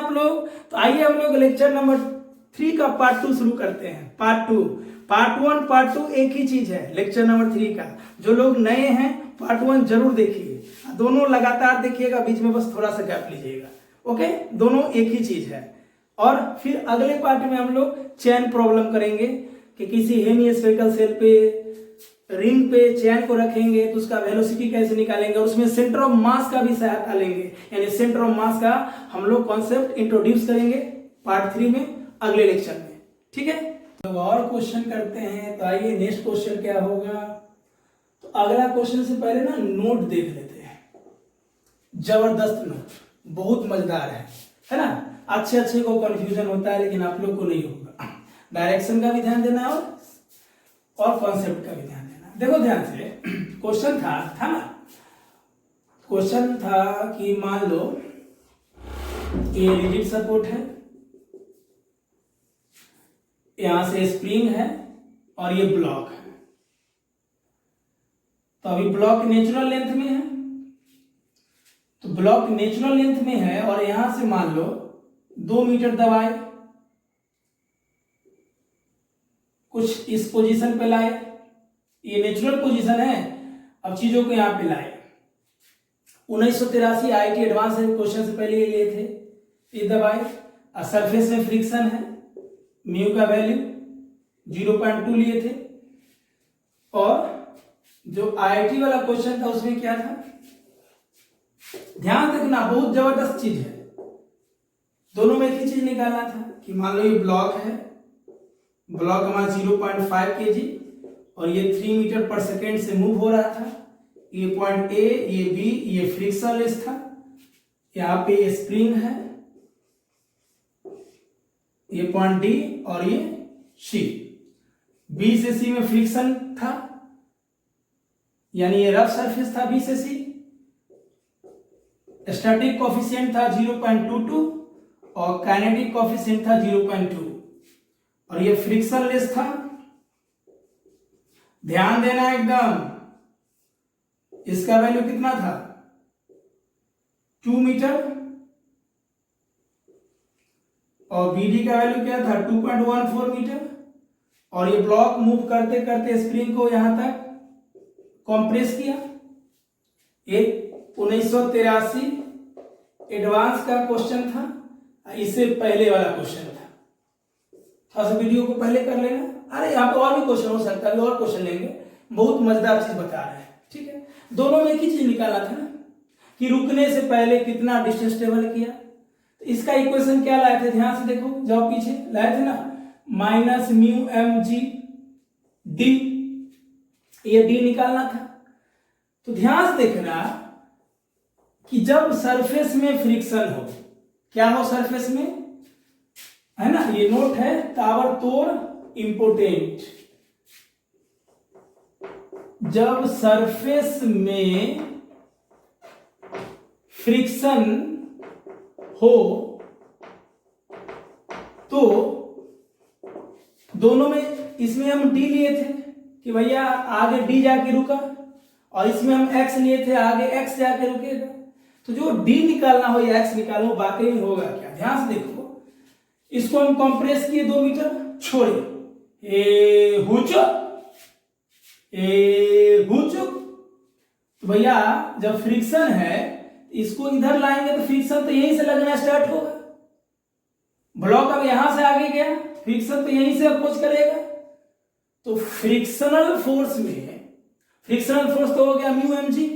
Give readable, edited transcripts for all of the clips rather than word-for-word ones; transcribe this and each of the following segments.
आप लोग? तो आइए हम लोग लेक्चर नंबर 3 का पार्ट 2 शुरू करते हैं। पार्ट 1 पार्ट 2 एक ही चीज है लेक्चर नंबर 3 का। जो लोग नए हैं पार्ट 1 जरूर देखिए, दोनों लगातार देखिएगा, बीच में बस थोड़ा सा गैप लीजिएगा। ओके, दोनों एक ही चीज है। और फिर अगले पार्ट में हम लोग चैन प्रॉब्लम करेंगे कि किसी हेमिस्फेरिकल सेल पे रिंग पे चैन को रखेंगे तो उसका वेलोसिटी कैसे निकालेंगे, और उसमें सेंटर ऑफ मास का भी सहायता लेंगे। यानी सेंटर ऑफ मास का हम लोग कॉन्सेप्ट इंट्रोड्यूस करेंगे पार्ट 3 में अगले लेक्चर में। ठीक है, तो और क्वेश्चन करते हैं। तो आइए नेक्स्ट क्वेश्चन क्या होगा। तो अगला क्वेश्चन से पहले ना नोट देख लेते हैं। जबरदस्त नोट, बहुत मजेदार है ना। अच्छे को कंफ्यूजन होता है लेकिन आप लोग को नहीं होगा। डायरेक्शन का भी ध्यान देना और कॉन्सेप्ट का भी ध्यान देना। देखो ध्यान से, क्वेश्चन था ना, क्वेश्चन था कि मान लो ये रिजिड सपोर्ट है, यहां से स्प्रिंग है और ये ब्लॉक है। तो अभी ब्लॉक नेचुरल लेंथ में है, तो ब्लॉक नेचुरल लेंथ में है और यहां से मान लो 2 मीटर दबाए, कुछ इस पोजीशन पे लाए, ये नेचुरल पोजीशन है। अब चीजों को यहां पे लाए। 1983 आईटी एडवांस क्वेश्चन से पहले ये लिए थे, ये दबाए। सरफेस में फ्रिक्शन है, म्यू का वैल्यू 0.2 लिए थे। और जो आईआईटी वाला क्वेश्चन था उसमें क्या था, ध्यान रखना, बहुत जबरदस्त चीज है। दोनों में एक ही चीज निकालना था कि मान लो ये ब्लॉक है, ब्लॉक हमारा 0.5 kg और ये 3 मीटर पर सेकेंड से मूव हो रहा था। ये पॉइंट ए, ये बी, ये फ्रिक्शन लेस था। यहाँ पे ये स्प्रिंग है, ये पॉइंट डी और ये सी। बी से सी में फ्रिक्शन था, यानी ये रफ सरफेस था बी से सी। स्टैटिक कोफिशिएंट था 0.22 और काइनेटिक कोफिशिएंट था 0.2 और ये फ्रिक्शन लेस था। ध्यान देना एकदम, इसका वैल्यू कितना था 2 मीटर और बीडी का वैल्यू क्या था 2.14 मीटर। और ये ब्लॉक मूव करते करते स्प्रिंग को यहां तक कंप्रेस किया। ये 1983 एडवांस का क्वेश्चन था, इससे पहले वाला क्वेश्चन था। थोड़ा सा वीडियो को पहले कर लेना। अरे यहाँ पे और भी क्वेश्चन हो सकता है, और क्वेश्चन लेंगे, बहुत मजेदार चीज बता रहे हैं। ठीक है, दोनों में एक ही चीज निकाला था ना कि रुकने से पहले कितना डिस्टेंस ट्रेवल किया। तो इसका इक्वेशन क्या लाए थे, ध्यान से देखो, जाओ पीछे लाए थे ना, minus mu M G D, ये डी निकालना था। तो ध्यान से देखना कि जब सरफेस में फ्रिक्शन हो, क्या हो सरफेस में, है ना, ये नोट है ताबड़तोड़ इंपोर्टेंट। जब सरफेस में फ्रिक्शन हो तो दोनों में, इसमें हम डी लिए थे कि भैया आगे डी जाके रुका, और इसमें हम एक्स लिए थे आगे एक्स जाके रुकेगा। तो जो डी निकालना हो या एक्स निकालना हो, वाकई में होगा क्या, ध्यान से देखो। इसको हम कंप्रेस किए 2 मीटर, छोड़े ए हुचुक। तो भैया जब फ्रिक्शन है इसको इधर लाएंगे तो फ्रिक्शन तो यहीं से लगना स्टार्ट होगा। ब्लॉक अब यहां से आगे गया, फ्रिक्शन तो यहीं से अप्रोच करेगा। तो फ्रिक्शनल फोर्स में, फ्रिक्शनल फोर्स तो हो गया म्यू एम जी,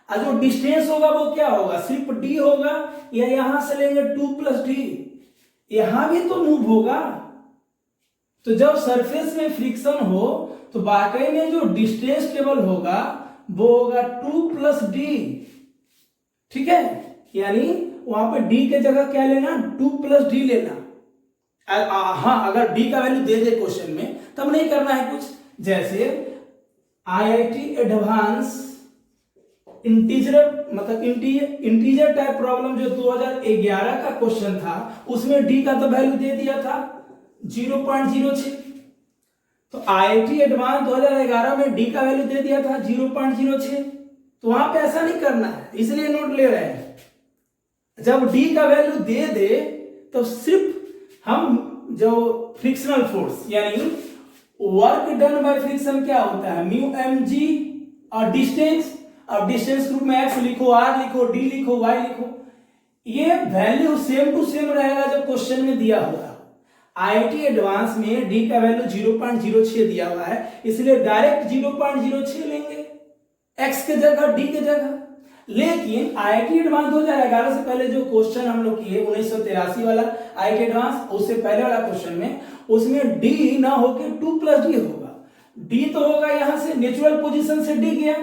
और जो डिस्टेंस होगा वो क्या होगा, सिर्फ डी होगा, या यहां से लेंगे 2 + डी, यहां भी तो मूव होगा। तो जब सरफेस में फ्रिक्शन हो तो वाकई में जो डिस्टेंस टेबल होगा वो होगा 2 + डी। ठीक है, यानी वहां पे डी के जगह क्या लेना, 2 + डी लेना। हाँ, अगर डी का वैल्यू दे दे क्वेश्चन में तब नहीं करना है कुछ। जैसे आईआईटी एडवांस इंटीजर, मतलब इंटीजर टाइप प्रॉब्लम जो 2011 का क्वेश्चन था, उसमें डी का तो वैल्यू दे दिया था 0.06। तो आईआईटी एडवांस 2011 में डी का वैल्यू दे दिया था 0.06। तो वहां पे ऐसा नहीं करना है, इसलिए नोट ले रहे हैं। जब डी का वैल्यू दे दे तो सिर्फ हम जो फ्रिक्शनल फोर्स यानी वर्क डन बाय फ्रिक्शन क्या होता है, म्यू एम जी, और डिस्टेंस, अब डिस्टेंस ग्रुप में एक्स लिखो, आर लिखो, डी लिखो, वाई लिखो, ये वैल्यू सेम टू सेम रहेगा जब क्वेश्चन में दिया हुआ। आईआईटी एडवांस में डी का वैल्यू 0.06 दिया हुआ है, इसलिए डायरेक्ट 0.06 लेंगे एक्स के जगह, डी के जगह। लेकिन आईआईटी एडवांस 2011 से पहले जो क्वेश्चन हम लोग किए 1983 वाला आईआईटी एडवांस, उससे पहले वाला क्वेश्चन में, उसमें डी ना होके 2+d होगा। डी तो होगा यहां से नेचुरल पोजीशन से डी गया,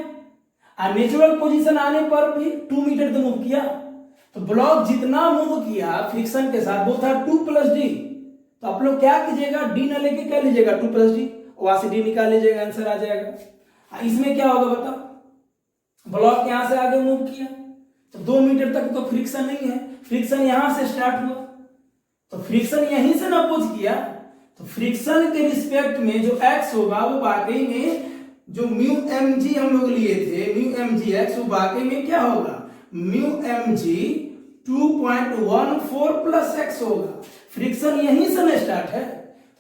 और नेचुरल पोजीशन आने पर भी 2 मीटर तो मूव किया, तो ब्लॉक जितना मूव किया फ्रिक्शन के साथ वो था 2+d। तो आप लोग क्या कीजिएगा, डी ना लेके क्या लीजिएगा 2+d, वहां से डी निकाल लीजिएगा, आंसर आ जाएगा। इसमें क्या होगा बताओ, ब्लॉक यहां से आगे मूव किया तो 2 मीटर तक तो फ्रिक्शन नहीं है, फ्रिक्शन यहां से स्टार्ट हुआ, तो फ्रिक्शन यहीं से ना अपोज किया, तो फ्रिक्शन के रिस्पेक्ट में जो एक्स होगा वो वाकई में जो म्यू एम जी हम लोग लिए थे, म्यू एम जी एक्स, वो वाकई में क्या होगा, mu M G 2.14 plus X होगा। फ्रिक्शन यहीं से ना स्टार्ट है,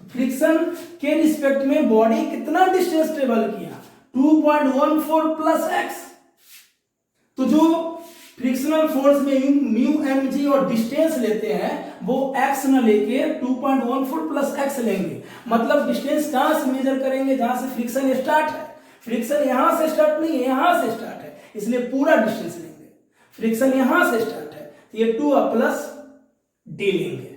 तो फ्रिक्शन के रिस्पेक्ट में बॉडी कितना डिस्टेंस ट्रेवल किया, 2.14 प्लस एक्स। तो जो फ्रिक्शनल फोर्स में म्यू एम जी और डिस्टेंस लेते हैं वो एक्स न लेके 2.14 प्लस एक्स लेंगे, मतलब डिस्टेंस कहां से मेजर करेंगे, जहां से फ्रिक्शन स्टार्ट है। फ्रिक्शन यहां से स्टार्ट नहीं है, यहां से स्टार्ट है, इसलिए पूरा डिस्टेंस लेंगे। फ्रिक्शन यहां से स्टार्ट है तो ये 2 प्लस डी लेंगे,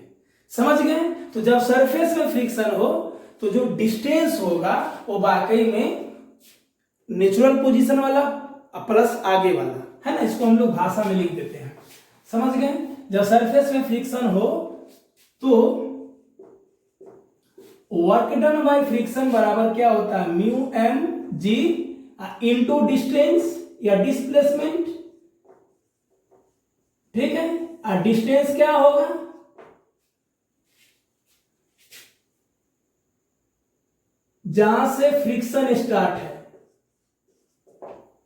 समझ गए। तो जब सरफेस में फ्रिक्शन हो तो जो डिस्टेंस होगा वो वाकई में नेचुरल पोजीशन वाला प्लस आगे वाला है ना, इसको हम लोग भाषा में लिख देते हैं, समझ गए। जब सरफेस में फ्रिक्शन हो तो वर्क डन बाय फ्रिक्शन बराबर क्या होता है, mu M G into distance या डिस्प्लेसमेंट, ठीक है। और डिस्टेंस क्या होगा, जहां से फ्रिक्शन स्टार्ट है,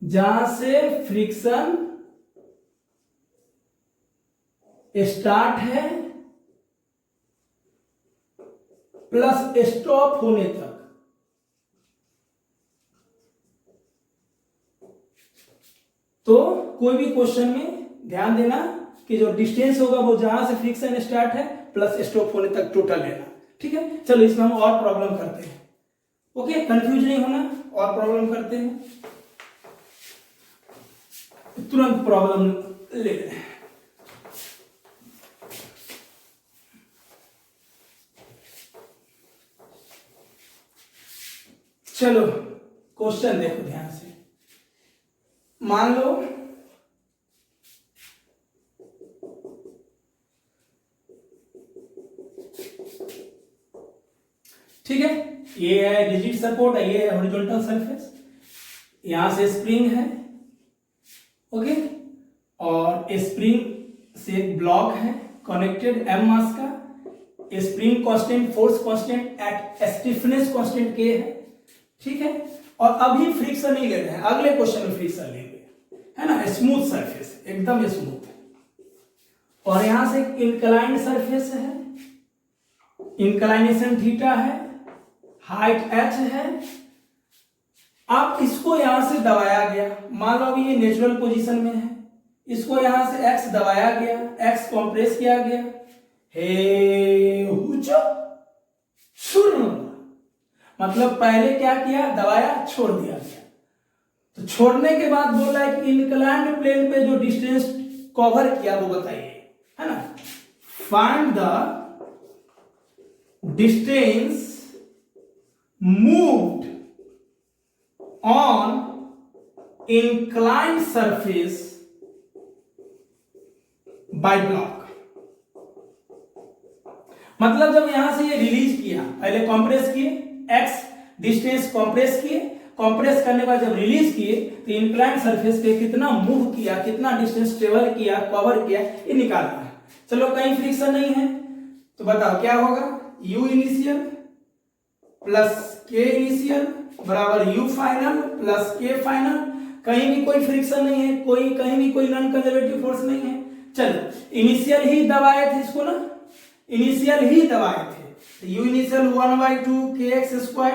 जहां से फ्रिक्शन स्टार्ट है प्लस स्टॉप होने तक। तो कोई भी क्वेश्चन में ध्यान देना कि जो डिस्टेंस होगा वो जहां से फ्रिक्शन स्टार्ट है प्लस स्टॉप होने तक टोटल लेना, ठीक है। चलो इसमें हम और प्रॉब्लम करते हैं, ओके, कंफ्यूज नहीं होना, और प्रॉब्लम करते हैं, तुरंत प्रॉब्लम ले लें। चलो क्वेश्चन देखो ध्यान से, मान लो ठीक है, ये है रिजिड सपोर्ट है, ये है हॉरिजॉन्टल सरफेस, यहां से स्प्रिंग है, ओके, और स्प्रिंग से एक ब्लॉक है कनेक्टेड एम मास का, spring constant, force constant eight stiffness constant के है, ठीक है। और अभी फ्रिक्शन नहीं ले रहे हैं, अगले क्वेश्चन में फ्रिक्शन लेंगे, है ना। स्मूथ सरफेस, एकदम स्मूथ, और यहां से इंक्लाइंड सरफेस है, इंक्लाइनेशन थीटा है, हाइट एच है। अब इसको यहां से दबाया गया, मान लो अभी ये नेचुरल पोजीशन में है, इसको यहां से एक्स दबाया गया, एक्स कंप्रेस किया गया, हे मतलब पहले क्या किया, दबाया, छोड़ दिया गया। तो छोड़ने के बाद बोला है कि इंक्लाइंड प्लेन पे जो डिस्टेंस कवर किया वो बताइए, है ना। Find the distance moved on inclined surface by block। मतलब जब यहां से ये रिलीज किया, पहले कंप्रेस किए, एक्स डिस्टेंस कंप्रेस किए, कंप्रेस करने के बाद जब रिलीज किए तो इंक्लाइंड सरफेस पे कितना मूव किया, कितना डिस्टेंस ट्रेवल किया, कवर किया, ये निकालना है। चलो कहीं फ्रिक्शन नहीं है तो बताओ क्या होगा, यू इनिशियल प्लस के इनिशियल बराबर यू फाइनल प्लस के फाइनल। कहीं भी कोई फ्रिक्शन नहीं है, कोई कहीं भी कोई नॉन कंजर्वेटिव फोर्स नहीं है। चलो इनिशियल ही दबाए थे इसको ना, इनिशियल ही दबाए थे, तो you initial 1/2 kx²,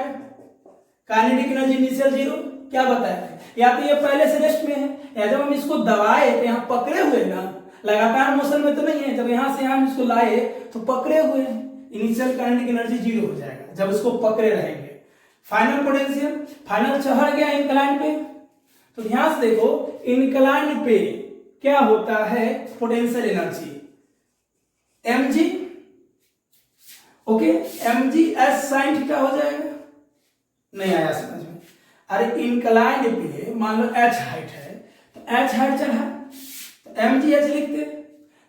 kinetic energy initial 0, क्या बताया है, या तो ये पहले से रेस्ट में है, या जब हम इसको दबाए तो यहाँ पकड़े हुए ना, लगातार मोशन में तो नहीं है, जब यहाँ से हम इसको लाए तो पकड़े हुए हैं, इनिशियल काइनेटिक एनर्जी 0 हो जाएगा जब इसको पकड़े रहेंगे। फाइनल पोटेंशियल, फाइनल चढ़ गया इंक्लाइन पे, तो ध्यान से देखो इंक्लाइन पे क्या होता है potential energy mg, okay, mg s sin theta हो जाएगा, नहीं आया समझ में। अरे इंक्लाइन पे मान लो h हाइट है, तो h हाइट चढ़ा तो mg h लिखते,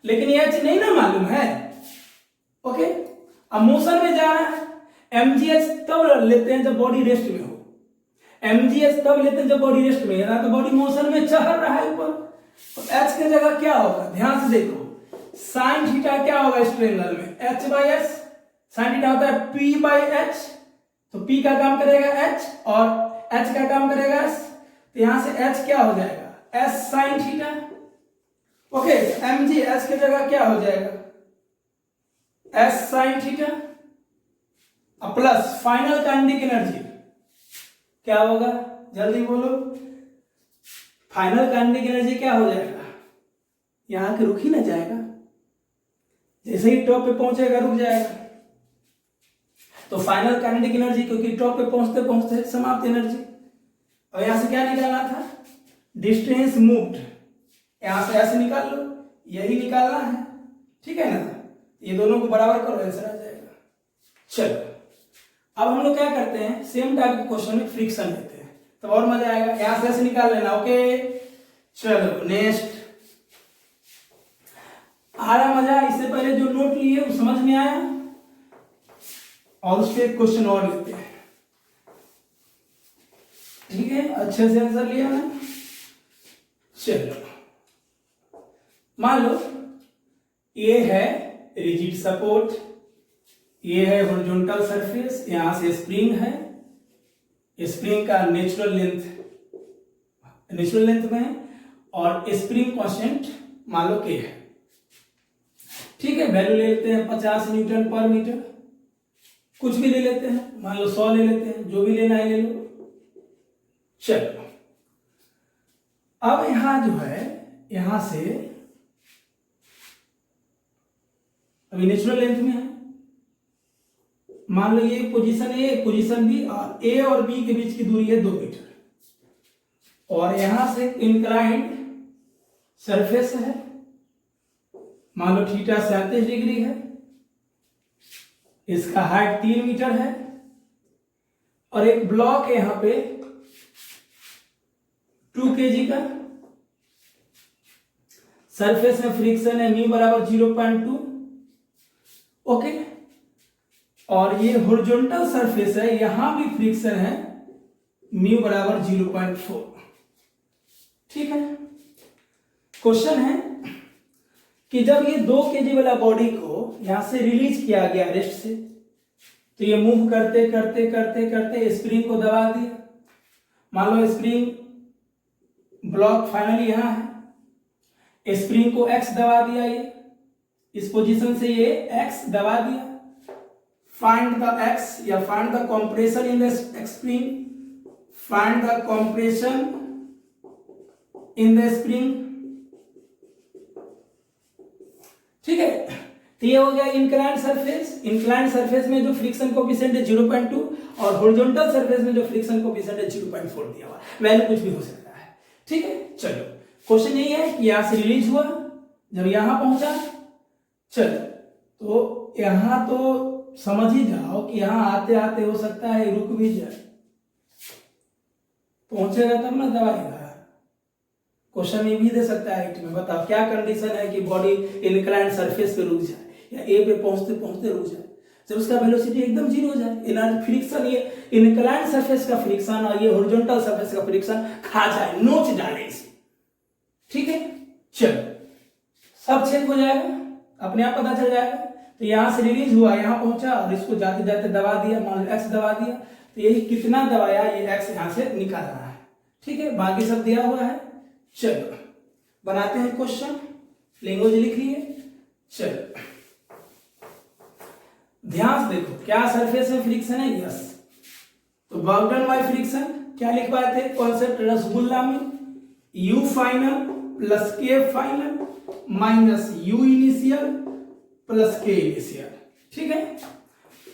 लेकिन ये h नहीं ना मालूम है, ओके। अब मोशन में जा रहा है, mgh तब लेते हैं जब बॉडी रेस्ट में हो, mgh तब लेते हैं जब बॉडी रेस्ट में है, तो बॉडी मोशन में चढ़ रहा है ऊपर, तो h की जगह क्या होगा, ध्यान से देखो, साइन थीटा क्या होगा इस ट्रायंगल में, h/s, साइन थीटा होता है p/h, तो p का काम करेगा h और h का काम करेगा s, तो यहां से h क्या हो जाएगा, s sin theta, okay. mg s की जगह क्या हो जाएगा, s sin theta, plus final kinetic energy क्या होगा, जल्दी बोलो, फाइनल काइनेटिक एनर्जी क्या हो जाएगा, यहां के रुक ही ना जाएगा, जैसे ही टॉप पे पहुंचेगा रुक जाएगा, तो फाइनल काइनेटिक एनर्जी, क्योंकि टॉप पे पहुंचते पहुंचते समाप्त एनर्जी। और यहां से क्या निकालना था, डिस्टेंस मूव्ड, यहां से ऐसे निकाल लो, यही निकालना है, ठीक है ना, ये दोनों को बराबर करो, आंसर आ जाएगा। चलो अब हम लोग क्या करते हैं, सेम टाइप के क्वेश्चन में फ्रिक्शन लेते हैं, तो और मजा आएगा, यहां से ऐसे निकाल लेना, ओके। चलो नेक्स्ट, आ रहा मजा, इससे पहले जो नोट लिए वो समझ में आया, और उसके एक क्वेश्चन और लेते हैं, ठीक है, अच्छे से आंसर लिया ना। चलो मान लो ये है रिजिड सपोर्ट, ये है हॉरिजॉन्टल सरफेस, यहां से स्प्रिंग है, स्प्रिंग का नेचुरल लेंथ में है, और स्प्रिंग कांस्टेंट मान लो के है, ठीक है, वैल्यू ले लेते हैं 50 न्यूटन पर मीटर, कुछ भी ले लेते हैं, मान लो 100 ले लेते हैं, जो भी लेना है ले लो। चलो अब यहां जो है, यहां से अभी नेचुरल लेंथ में है, मान लो ये पोजीशन ए, पोजीशन बी, और ए और बी के बीच की दूरी है 2 मीटर, और यहां से इंक्लाइंड सरफेस है, मान लो थीटा 37 डिग्री है, इसका हाइट 3 मीटर है, और एक ब्लॉक है यहां पे 2 kg का, सरफेस में फ्रिक्शन है न्यू बराबर 0.2, ओके, और ये हॉरिजॉन्टल सरफेस है, यहां भी फ्रिक्शन है म्यू बराबर 0.4, ठीक है। क्वेश्चन है कि जब ये 2 kg वाला बॉडी को यहां से रिलीज किया गया रेस्ट से, तो ये मूव करते करते करते करते स्प्रिंग को दबा दिया, मान लो स्प्रिंग ब्लॉक फाइनली यहां है, स्प्रिंग को x दबा दिया, ये इस पोजीशन से ये x दबा दिया, फाइंड द x या find the compression in the spring, find the compression in the spring, ठीक है। तो ये हो गया इंक्लाइंड सरफेस, इंक्लाइंड सरफेस में जो फ्रिक्शन कोएफिशिएंट है 0.2, और हॉरिजॉन्टल सरफेस में जो फ्रिक्शन कोएफिशिएंट है 0.4 दिया हुआ, वैल्यू कुछ भी हो सकता है, ठीक है। चलो क्वेश्चन यही है कि यहां से रिलीज हुआ, जब यहां पहुंचा, चलो तो यहां तो समझ ही जाओ कि यहां आते आते हो सकता है रुक भी जाए, पहुंचेगा तब ना दबाएगा, क्वेश्चन ये भी दे सकता है में, बताओ क्या कंडीशन है कि बॉडी इंक्लाइंड सरफेस पे रुक जाए या ए पे पहुंचते पहुंचते रुक जाए, जब उसका वेलोसिटी एकदम 0 हो जाए, एनर्जी फ्रिक्शन, ये इंक्लाइंड सरफेस का फ्रिक्शन और ये हॉरिजॉन्टल सरफेस का फ्रिक्शन खा जाए, नोच डाले इसे, ठीक है। चलो सब चेक हो जाएगा, अपने आप पता चल जाएगा, तो यहां से रिलीज हुआ, यहां पहुंचा, और इसको जाते जाते दबा दिया, मान लो एक्स दबा दिया, तो यही कितना दबाया, ये एक्स यहां से निकाल रहा है, ठीक है, बाकी सब दिया हुआ है। चलो बनाते हैं क्वेश्चन, लैंग्वेज लिख लिए। चलो ध्यान से देखो, क्या सरफेस में फ्रिक्शन है? यस। तो वर्क डन बाय फ्रिक्शन क्या लिख पाए थे कॉन्सेप्ट रसगुल्ला में? यू फाइनल प्लस के final minus you initial plus के इनिशियल। ठीक है।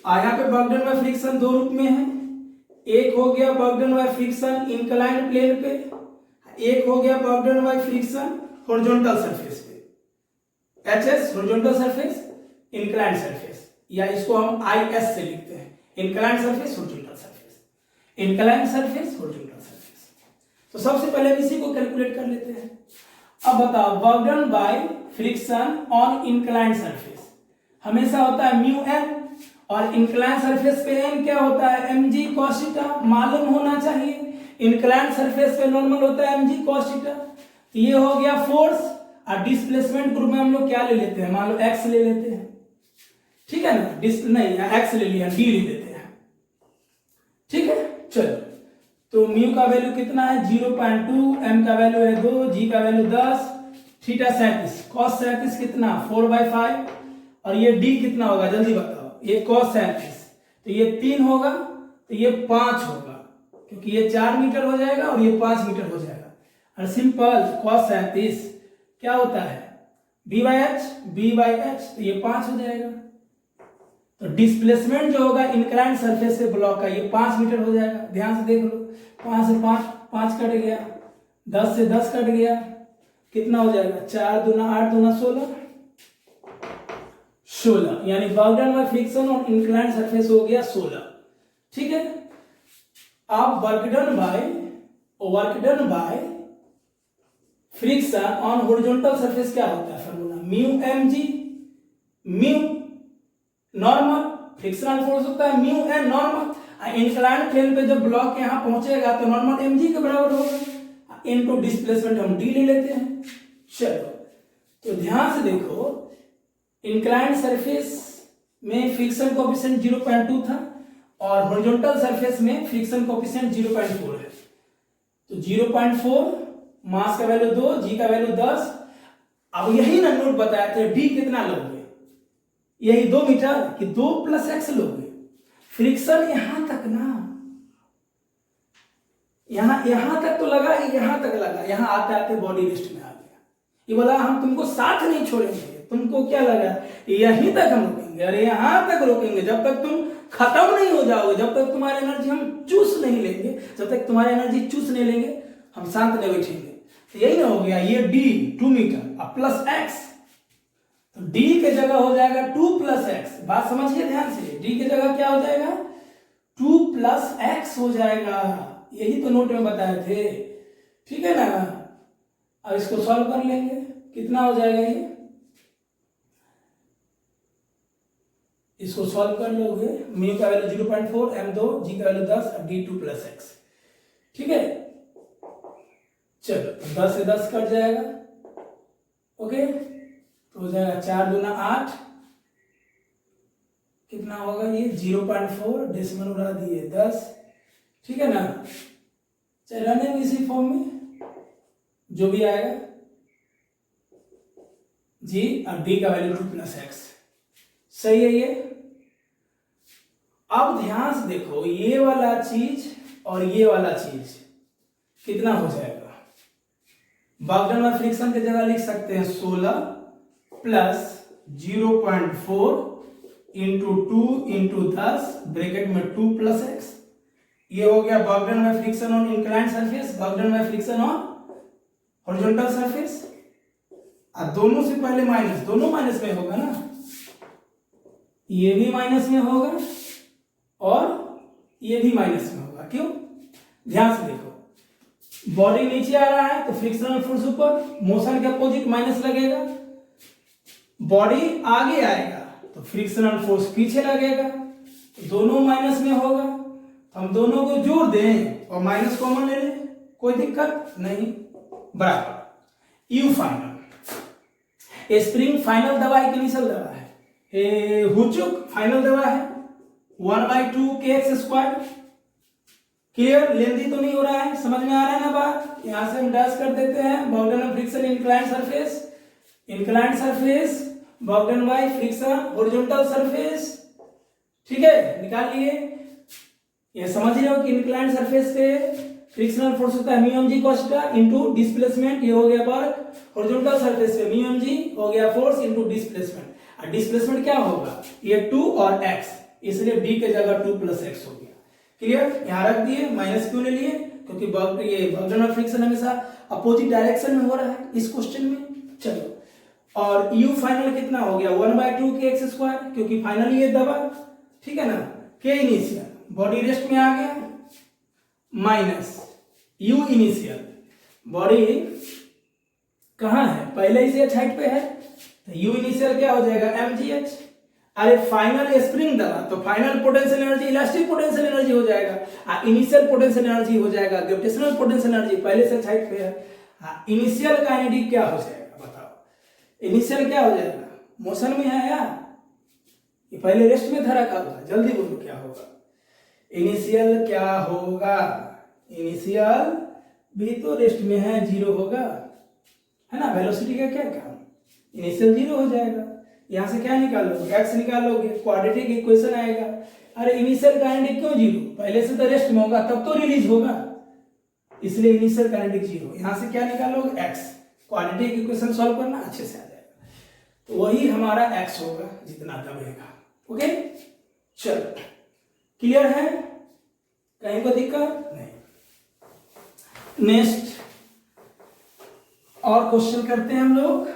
यहाँ पे वर्क डन बाय फ्रिक्शन दो रूप में है। एक हो गया work done by friction inclined plane पे, एक हो गया work done by friction horizontal surface पे। HS horizontal surface, inclined surface, या इसको हम आईएस से लिखते हैं, inclined surface horizontal surface, inclined surface horizontal surface. तो सबसे पहले हम इसी को कैलकुलेट कर लेते हैं। अब बताओ work done by friction on inclined surface हमेशा होता है म्यू एन, और इंक्लाइंड सरफेस पे एन क्या होता है? mg cos थीटा, मालूम होना चाहिए। इंक्लाइंड सरफेस पे नॉर्मल होता है mg cos थीटा। तो ये हो गया फोर्स, और डिस्प्लेसमेंट ग्रुप में हम लोग क्या ले लेते हैं? मान लो x ले लेते हैं, ठीक है ना? नहीं x ले लिया, d ले लेते हैं, ठीक है। चलो तो म्यू का वैल्यू कितना है? 0.2, m का वैल्यू है 2, g का वैल्यू 10, थीटा 37, cos 37 कितना? 4/5, और ये d कितना होगा जल्दी बताओ? ये cos 37, तो ये 3 होगा, तो ये 5 होगा, क्योंकि ये 4 मीटर हो जाएगा और ये 5 मीटर हो जाएगा। और सिंपल cos 37 क्या होता है? b/h, तो ये 5 हो जाएगा। तो डिस्प्लेसमेंट जो होगा इंक्लाइंड सरफेस से ब्लॉक का, ये 5 मीटर हो जाएगा। ध्यान से देख लो, 5 से 5 कट गया, 10 से 10 कट गया, कितना हो जाएगा? 4 दूना 8 दूना 16, यानी work done by friction on inclined surface हो गया 16। ठीक है। अब work done by friction on horizontal surface क्या होता है? Formula mu mg, mu normal, frictional force होता है mu N normal. Inclined plane पे जब ब्लॉक यहां पहुंचेगा तो नॉर्मल mg के बराबर होगा, इनटू डिस्प्लेसमेंट हम d ले लेते हैं। चलो तो ध्यान से देखो, इंक्लाइंड सरफेस में फ्रिक्शन कोएफिशिएंट 0.2 था, और हॉरिजॉन्टल सरफेस में फ्रिक्शन कोएफिशिएंट 0.4 है। तो 0.4, मास का वैल्यू 2, g का वैल्यू 10। अब यही ना नोट बताया थे, d कितना लोगे? यही 2 मीटर कि 2 + x लोगे। फ्रिक्शन यहां तक ना, यहां तक तो लगा, यहां तक लगा, यहां आते आते बॉडी रेस्ट में आ गया। ये बोला हम तुमको साथ नहीं छोड़ेंगे, तुमको क्या लगा? यहीं तक हम रोकेंगे, अरे यहां तक रोकेंगे जब तक तुम खत्म नहीं हो जाओगे, जब तक तुम्हारी एनर्जी हम चूस नहीं लेंगे, जब तक तुम्हारी एनर्जी चूस नहीं लेंगे हम शांत नहीं बैठेंगे। तो यही ना हो गया, ये d 2 मीटर और प्लस x, तो d के जगह हो जाएगा 2 + x। बात समझिए ध्यान से, d के जगह क्या हो जाएगा? 2 + x हो जाएगा। यही तो नोट में बताए थे, ठीक है ना? अब इसको सॉल्व कर लेंगे, कितना हो जाएगा ये? इसको सॉल्व कर लोगे, म्यू का वैल्यू 0.4, m 2, g का वैल्यू 10 और d 2 + x। ठीक है। चलो 10 से 10 कट जाएगा, ओके, तो हो जाएगा 4 दूना 8, कितना होगा ये? 0.4, डेसिमल उड़ा दिए 10। ठीक है ना? चल रहने इसी फॉर्म में, जो भी आएगा g और d का वैल्यू 2 + x। सही है ये। अब ध्यान से देखो, ये वाला चीज और ये वाला चीज कितना हो जाएगा? वर्क डन बाय फ्रिक्शन की जगह लिख सकते हैं 16 + 0.4 × 2 × 10 ब्रैकेट में 2 + x। ये हो गया work done by friction on inclined surface, work done by friction on horizontal surface. और दोनों से पहले माइनस, दोनों माइनस में होगा ना, ये भी माइनस में होगा और ये भी माइनस में होगा। क्यों? ध्यान से देखो, बॉडी नीचे आ रहा है तो फ्रिक्शनल फोर्स ऊपर, मोशन के अपोजिट माइनस लगेगा। बॉडी आगे आएगा तो फ्रिक्शनल फोर्स पीछे लगेगा, तो दोनों माइनस में होगा। तो हम दोनों को जोड़ दें और माइनस कॉमन ले लें, कोई दिक्कत नहीं, बराबर यू फाइनल। स्प्रिंग फाइनल दवा है कि इनिशियल दवा है? हुचुक फाइनल दवा है, 1/2 kx²। क्लियर? लेंदी तो नहीं हो रहा है, समझ में आ रहा है ना बात? यहां से हम डैश कर देते हैं। Work done by friction inclined surface inclined surface burden bye friction, horizontal surface, ठीक है, निकाल लिए। ये समझ रहे हो कि इंक्लाइंड सरफेस पे फ्रिक्शनल फोर्स होता है mu mg cos theta into displacement, ये हो गया वर्क। हॉरिजॉन्टल सरफेस पे म्यू mg हो गया फोर्स इनटू डिस्प्लेसमेंट, और डिस्प्लेसमेंट क्या होगा, ये 2 और x, इसलिए b के जगह 2 + x हो गया। क्लियर, यहां रख दिए, माइनस क्यों ले लिए, क्योंकि ये बर्डन ऑफ फ्रिक्शन हमेशा अपोजिट डायरेक्शन में हो रहा है इस क्वेश्चन में। चलो, और u फाइनल कितना हो गया 1/2 kx², क्योंकि फाइनली ये दबा, ठीक है ना। k इनिशियल बॉडी रेस्ट में आ गया, माइनस u इनिशियल बॉडी कहां है, पहले ही से हाइट पे है, तो u इनिशियल क्या हो जाएगा mgh। अरे फाइनल स्प्रिंग दबा तो final potential energy elastic potential energy हो जाएगा, और इनिशियल पोटेंशियल एनर्जी हो जाएगा ग्रेविटेशनल पोटेंशियल एनर्जी, पहले से हाइट पे है। इनिशियल काइनेटिक क्या हो जाएगा बताओ, इनिशियल क्या हो जाएगा, मोशन में है यार, ये पहले रेस्ट में था रखा हुआ, जल्दी बोलो क्या होगा, इनिशियल क्या होगा, इनिशियल भी तो रेस्ट में है, 0 होगा, है ना। वेलोसिटी का क्या काम, इनिशियल 0 हो जाएगा। यहां से क्या निकालोगे, x निकालोगे, क्वाड्रेटिक इक्वेशन आएगा। अरे इनिशियल काइनेटिक क्यों 0, पहले से तो रेस्ट में होगा, तब तो रिलीज होगा, इसलिए इनिशियल काइनेटिक 0। यहां से क्या निकालोगे, x, क्वाड्रेटिक इक्वेशन सॉल्व करना, अच्छे से आ जाएगा, तो वही हमारा x होगा जितना दबेगा। ओके, चलो, क्लियर है, कहीं को दिक्कत नहीं। नेक्स्ट और क्वेश्चन करते हैं हम लोग।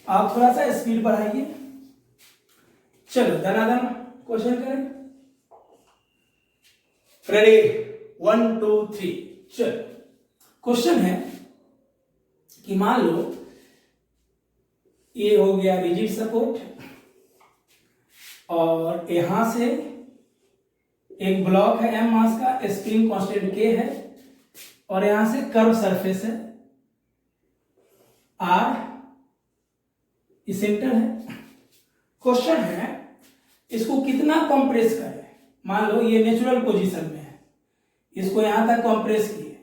आप थोड़ा सा स्पीड बढ़ाइए। चलो धनाधन क्वेश्चन करें, रेडी, 1 2 3। चलो, क्वेश्चन है कि मान लो ये हो गया रिजिड सपोर्ट, और यहां से एक ब्लॉक है m मास का, स्प्रिंग कांस्टेंट k है, और यहां से कर्व सरफेस है r, सेंटर है। क्वेश्चन है इसको कितना कंप्रेस करें, मान लो ये नेचुरल पोजीशन में है, इसको यहां तक कंप्रेस किए,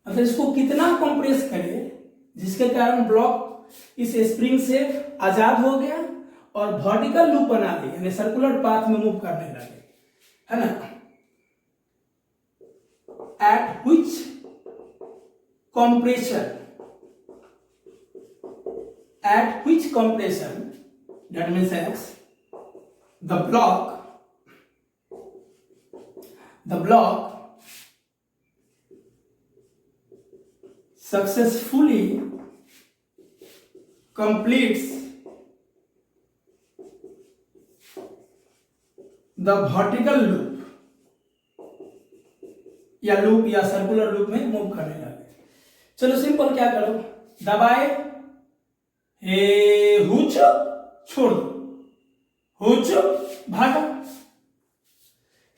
मतलब इसको कितना कंप्रेस करें जिसके कारण ब्लॉक इस स्प्रिंग से आजाद हो गया और वर्टिकल लूप बना दे, यानी सर्कुलर पाथ में मूव करने लगे, है ना। At which compression, that means x, the block successfully completes the vertical loop, या लूप या सर्कुलर लूप में मूव करने लगे। चलो सिंपल, क्या करो, दबाए, हुच छोड़ दो, हुच भागा।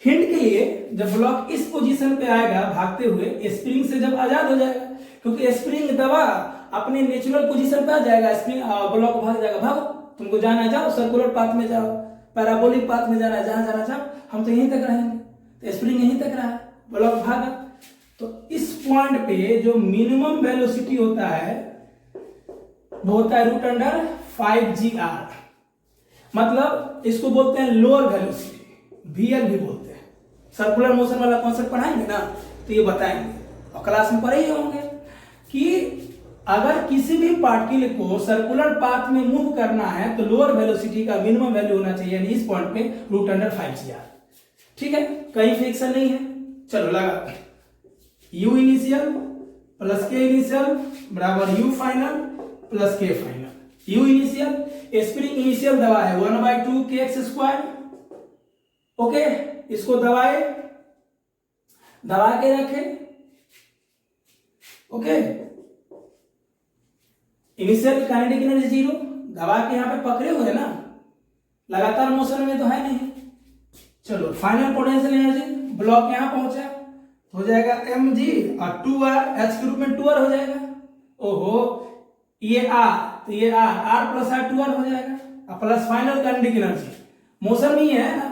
हिंट के लिए, जब ब्लॉक इस पोजीशन पे आएगा भागते हुए, स्प्रिंग से जब आजाद हो जाएगा, क्योंकि स्प्रिंग दबा अपने नेचुरल पोजीशन पे आ जाएगा, स्प्रिंग ब्लॉक भाग जाएगा, भागो, तुमको जाना जाओ, सर्कुलर पाथ में जाओ, पैराबोलिक पाथ में जाना, जहां जाना चाहो, हम तो यहीं तक रहेंगे, तो स्प्रिंग यहीं तक रहा, ब्लॉक भागा। तो इस पॉइंट पे जो मिनिमम वेलोसिटी होता है वो होता है √5gr, मतलब इसको बोलते हैं लोअर वेलोसिटी, VL भी बोलते हैं। सर्कुलर मोशन वाला कॉन्सेप्ट पढ़ाएंगे ना, तो ये बताएंगे, और क्लास में पढ़े ही होंगे कि अगर किसी भी पार्टिकल को सर्कुलर पाथ में मूव करना है तो लोअर वेलोसिटी का मिनिमम वैल्यू होना चाहिए, यानी इस पॉइंट पे √5gr, ठीक है, कहीं फिक्सन नहीं है। चलो लगा, u initial plus k initial बराबर u final plus k final. u initial, spring initial दबा है 1/2 kx², ओके, इसको दबाए, दबा के रखे, ओके, इनिशियल काइनेटिक एनर्जी 0, दबा के यहां पे पकड़े हुए ना, लगातार मोशन में तो है नहीं। चलो फाइनल पोटेंशियल एनर्जी, ब्लॉक यहां पहुंचा, हो जाएगा mg और 2r, h के रूप में 2r हो जाएगा, ओहो, ये r, तो ये r प्लस r 2r हो जाएगा, और plus final kinetic energy, motion में ही है ना,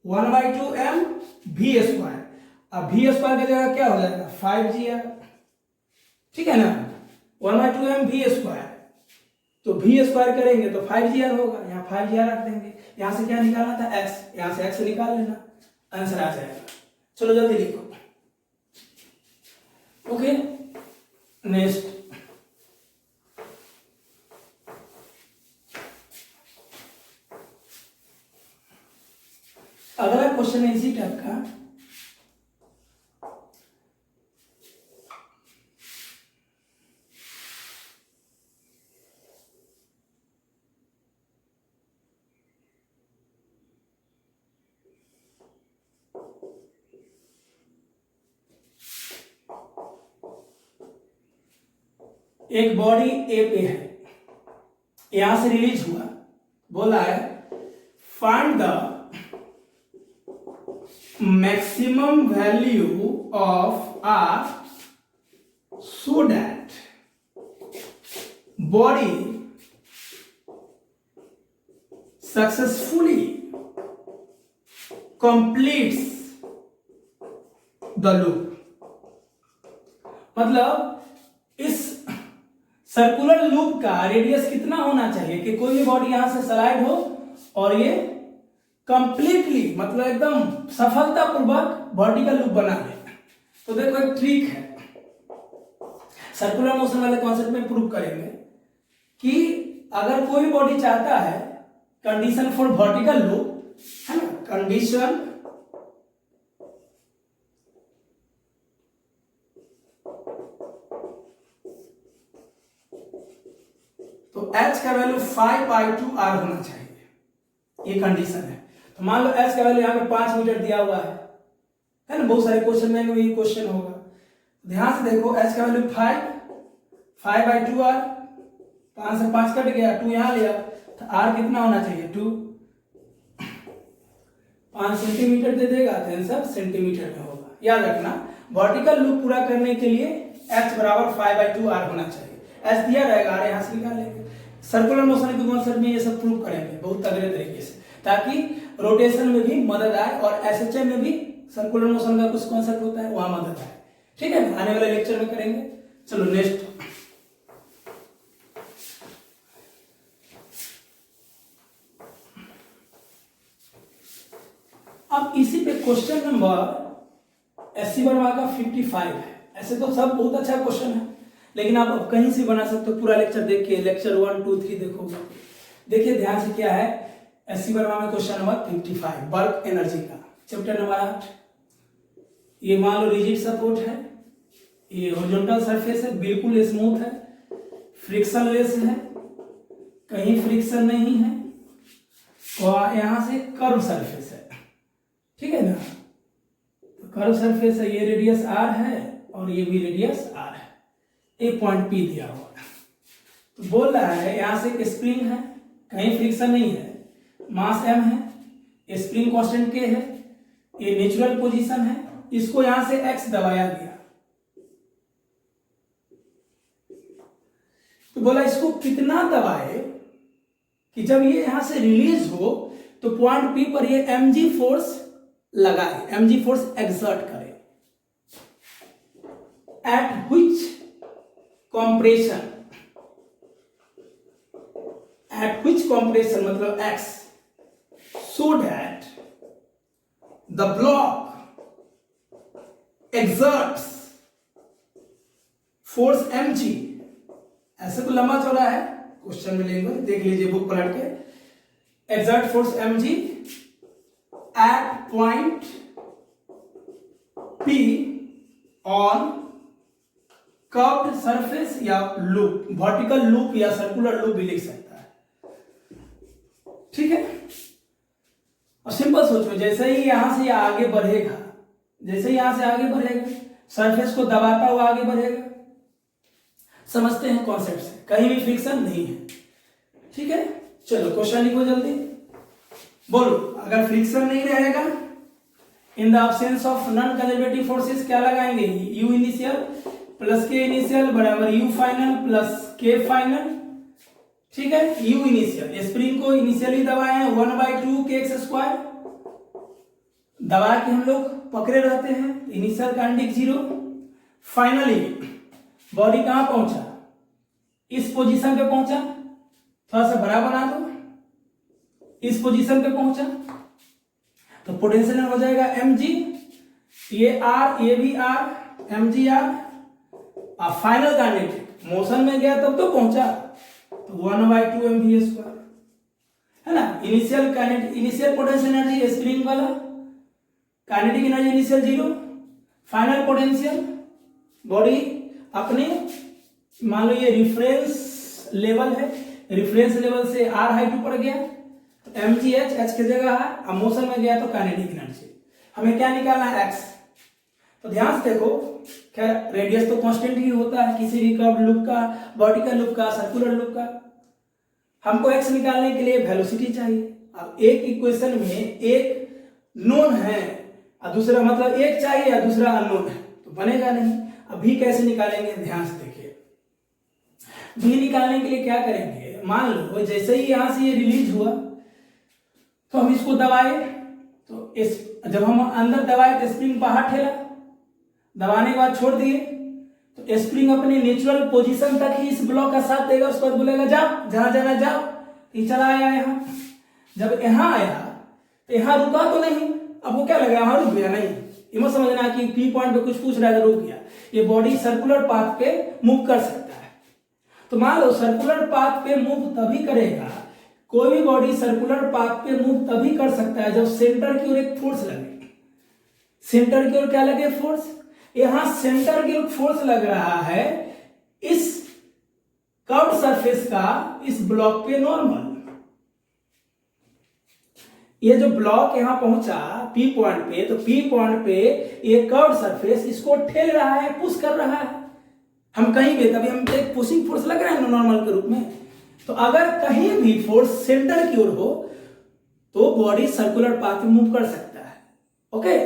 1/2m v स्क्वायर। अब v स्क्वायर की जगह क्या हो जाएगा 5gr, ठीक है ना, 1/2m v स्क्वायर, तो v स्क्वायर करेंगे तो 5gr होगा, यहाँ 5gr रख देंगे, यहां से क्या निकालना था x, यहां से x निकाल लेना, आंसर आ जाएगा। चलो जल्दी लिखो। ओके नेक्स्ट, अगला क्वेश्चन है इसी टाइप का। एक बॉडी ए पे है, यहां से रिलीज हुआ, बोला है find the maximum value of R so that body successfully completes the loop। मतलब इस सर्कुलर लूप का रेडियस कितना होना चाहिए कि कोई भी बॉडी यहां से स्लाइड हो और ये कंप्लीटली मतलब एकदम सफलतापूर्वक वर्टिकल लूप बना ले। तो देखो एक ट्रिक है, सर्कुलर मोशन वाले कॉन्सेप्ट में प्रूव करेंगे कि अगर कोई भी बॉडी चाहता है कंडीशन फॉर वर्टिकल लूप है ना, कंडीशन तो h का वैल्यू 5/2r होना चाहिए, ये कंडीशन है। तो मान लो h का वैल्यू यहाँ पे 5 मीटर दिया हुआ है ना, बहुत सारे क्वेश्चन में भी क्वेश्चन होगा, ध्यान से देखो h का वैल्यू 5/2r, 5 से 5 कट गया, 2 यहाँ लिया, तो r कितना होना चाहिए 2, 5 सेंटीमीटर दे देगा तो आंसर सेंटीमीटर में होगा। याद रखना वर्टिकल लूप पूरा करने के लिए h बराबर 5/2r होना चाहिए, h दिया रहेगा r यहाँ से निकाल लेंगे। सर्कुलर मोशन के कॉन्सेप्ट में ये सब प्रूव करेंगे बहुत तगड़े तरीके से, ताकि रोटेशन में भी मदद आए और एसएचए में भी सर्कुलर मोशन का कुछ कॉन्सेप्ट होता है वहां मदद आए, ठीक है, आने वाले लेक्चर में करेंगे। चलो नेक्स्ट, अब इसी पे क्वेश्चन नंबर एससी वर्मा का 55 है। ऐसे तो सब बहुत अच्छा क्वेश्चन है, लेकिन आप अब कहीं से बना सकते हो, पूरा लेक्चर देख के लेक्चर 1 2 3 देखोगे। देखिए ध्यान से क्या है, एससी वर्मा में क्वेश्चन नंबर 55 वर्क एनर्जी का, चैप्टर नंबर 8। ये मान लो रिजिड सपोर्ट है, ये हॉरिजॉन्टल सरफेस है, बिल्कुल स्मूथ है, फ्रिक्शन लेस है, कहीं फ्रिक्शन नहीं है, और यहां से कर्व सरफेस है, ठीक है ना, तो कर्व सरफेस है, ये रेडियस r है और ये भी रेडियस r है, एक पॉइंट P दिया हुआ है। तो बोल रहा है यहां से एक स्प्रिंग है, कहीं फ्रिक्शन नहीं है, मास m है, स्प्रिंग कांस्टेंट k है, ये नेचुरल पोजीशन है, इसको यहां से x दबाया गया, तो बोला इसको कितना दबाए कि जब ये यहां से रिलीज हो तो पॉइंट P पर ये mg फोर्स लगाए, mg फोर्स एक्सर्ट करे, at which compression, at which compression मतलब x, so that the block exerts force mg। ऐसे तो लंबा चौड़ा है, क्वेश्चन में लेंगे, देख लीजिए बुक पलट के, exert force mg at point P on curved surface या लूप, वर्टिकल लूप या सर्कुलर लूप भी लिख सकता है, ठीक है। और सिंपल सोचो, जैसे ही यहां से आगे बढ़ेगा, जैसे ही यहां से आगे बढ़ेगा सरफेस को दबाता हुआ आगे बढ़ेगा, समझते हैं कॉन्सेप्ट से, कहीं भी फ्रिक्शन नहीं है, ठीक है। चलो क्वेश्चन लिखो जल्दी, बोलो अगर फ्रिक्शन नहीं रहेगा, in the absence of non conservative forces क्या लगाएंगे, यू इनिशियल प्लस के इनिशियल बराबर यू फाइनल प्लस के फाइनल, ठीक है। यू इनिशियल, स्प्रिंग को इनिशियली दबाए हैं 1/2 के एक्स स्क्वायर, दबा के हम लोग पकड़े रहते हैं, इनिशियल काइनेटिक 0, फाइनली बॉडी कहां पहुंचा, इस पोजीशन पे पहुंचा, थोड़ा सा बड़ा बना दो, इस पोजीशन पे पहुंचा तो पोटेंशियल हो जाएगा mg, ये r, ये भी r, mgr, और फाइनल काइनेटिक मोशन में गया तब तो पहुंचा, तो 1/2 mv², है ना। Initial kinetic, initial potential energy spring वाला, kinetic energy initial 0, final potential body अपने, मान लो ये रिफरेंस लेवल है, रिफरेंस लेवल से r हाइट ऊपर गया, mgh, h की जगह है, अब मोशन में गया तो काइनेटिक एनर्जी, हमें क्या निकालना है, x। तो ध्यान से देखो, खैर रेडियस तो कांस्टेंट ही होता है किसी भी कर्व लूप का, वर्टिकल लूप का, सर्कुलर लूप का। हमको x निकालने के लिए वेलोसिटी चाहिए। अब एक इक्वेशन में एक नोन है और दूसरा, मतलब एक चाहिए या दूसरा अननोन है, तो बनेगा नहीं। अब v कैसे निकालेंगे, ध्यान से देखिए। v निकालने के लिए क्या करेंगे, मान लो जैसे ही यहां से ये रिलीज हुआ तो हम इसको दबाए, तो इस जब हम अंदर दबाए तो स्प्रिंग बाहर ठेला, दबाने के बाद छोड़ दिए तो स्प्रिंग अपने नेचुरल पोजीशन तक ही इस ब्लॉक का साथ देगा, उसके बाद बोलेगा जाओ, जहां जाना जाओ, ये चला आया यहाँ। जब यहाँ आया तो यहाँ रुका तो नहीं, अब वो क्या लगा, यहाँ रुक गया नहीं, ये मत समझना कि पी पॉइंट पे कुछ पूछ रहा है तो रुक गया। ये बॉडी सर्कुलर पाथ पे मूव कर सकता है। तो मान लो सर्कुलर पाथ पे मूव तभी करेगा, कोई भी बॉडी सर्कुलर पाथ पे मूव तभी कर सकता है जब सेंटर की ओर एक फोर्स लगे। सेंटर की ओर क्या लगे, फोर्स। यहां सेंटर की ओर फोर्स लग रहा है इस कर्व्ड सरफेस का इस ब्लॉक पे नॉर्मल। ये जो ब्लॉक यहां पहुंचा पी पॉइंट पे, तो पी पॉइंट पे ये कर्व्ड सरफेस इसको ठेल रहा है, पुश कर रहा है। हम कहीं भी, तभी हम एक पुशिंग फोर्स लग रहा है नॉर्मल के रूप में। तो अगर कहीं भी फोर्स सेंटर की ओर हो तो बॉडी सर्कुलर पाथ में मूव कर सकता है। ओके,